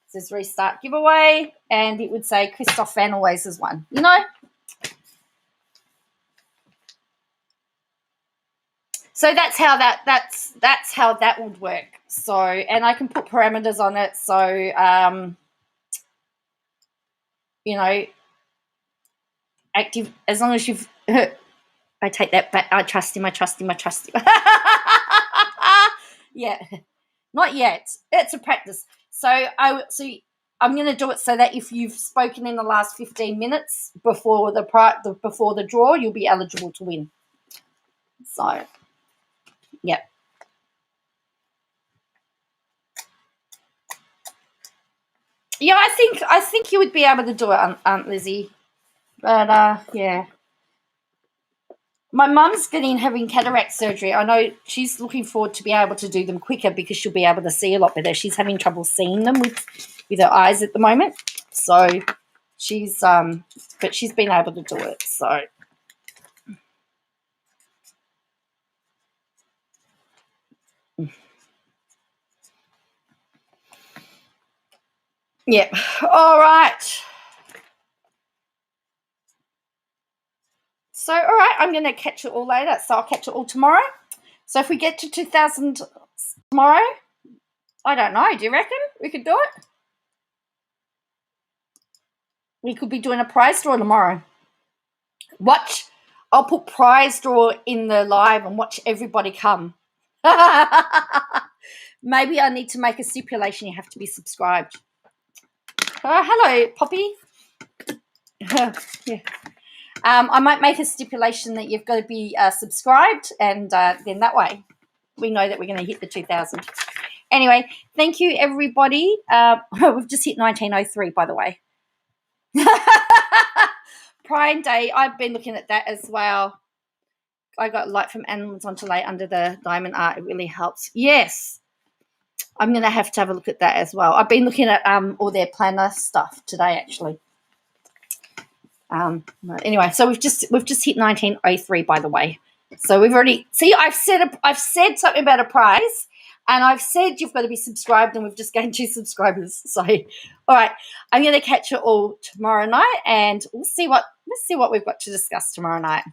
says restart giveaway, and it would say Christoph Van always has won. You know? So that's how that's how that would work. So, and I can put parameters on it. So, you know, active, as long as you've, I take that back. I trust him. Yeah, not yet. It's a practice. So I'm going to do it so that if you've spoken in the last 15 minutes before the draw, you'll be eligible to win. So, yeah. Yeah, I think you would be able to do it, Aunt Lizzie. But yeah. My mum's having cataract surgery. I know she's looking forward to be able to do them quicker because she'll be able to see a lot better. She's having trouble seeing them with her eyes at the moment. So but she's been able to do it. So yeah. All right. So, all right, I'm going to catch it all later. So I'll catch it all tomorrow. So if we get to 2,000 tomorrow, I don't know. Do you reckon we could do it? We could be doing a prize draw tomorrow. Watch. I'll put prize draw in the live and watch everybody come. Maybe I need to make a stipulation you have to be subscribed. Hello, Poppy. Yeah. I might make a stipulation that you've got to be subscribed, and then that way we know that we're going to hit the 2,000. Anyway, thank you, everybody. We've just hit 1903, by the way. Prime Day, I've been looking at that as well. I got light from animals on to lay under the diamond art. It really helps. Yes. I'm going to have a look at that as well. I've been looking at all their planner stuff today, actually. Anyway, so we've just hit 1903, by the way. So we've already I've said something about a prize, and I've said you've got to be subscribed, and we've just gained 2 subscribers. So, all right, I'm going to catch it all tomorrow night, and let's see what we've got to discuss tomorrow night.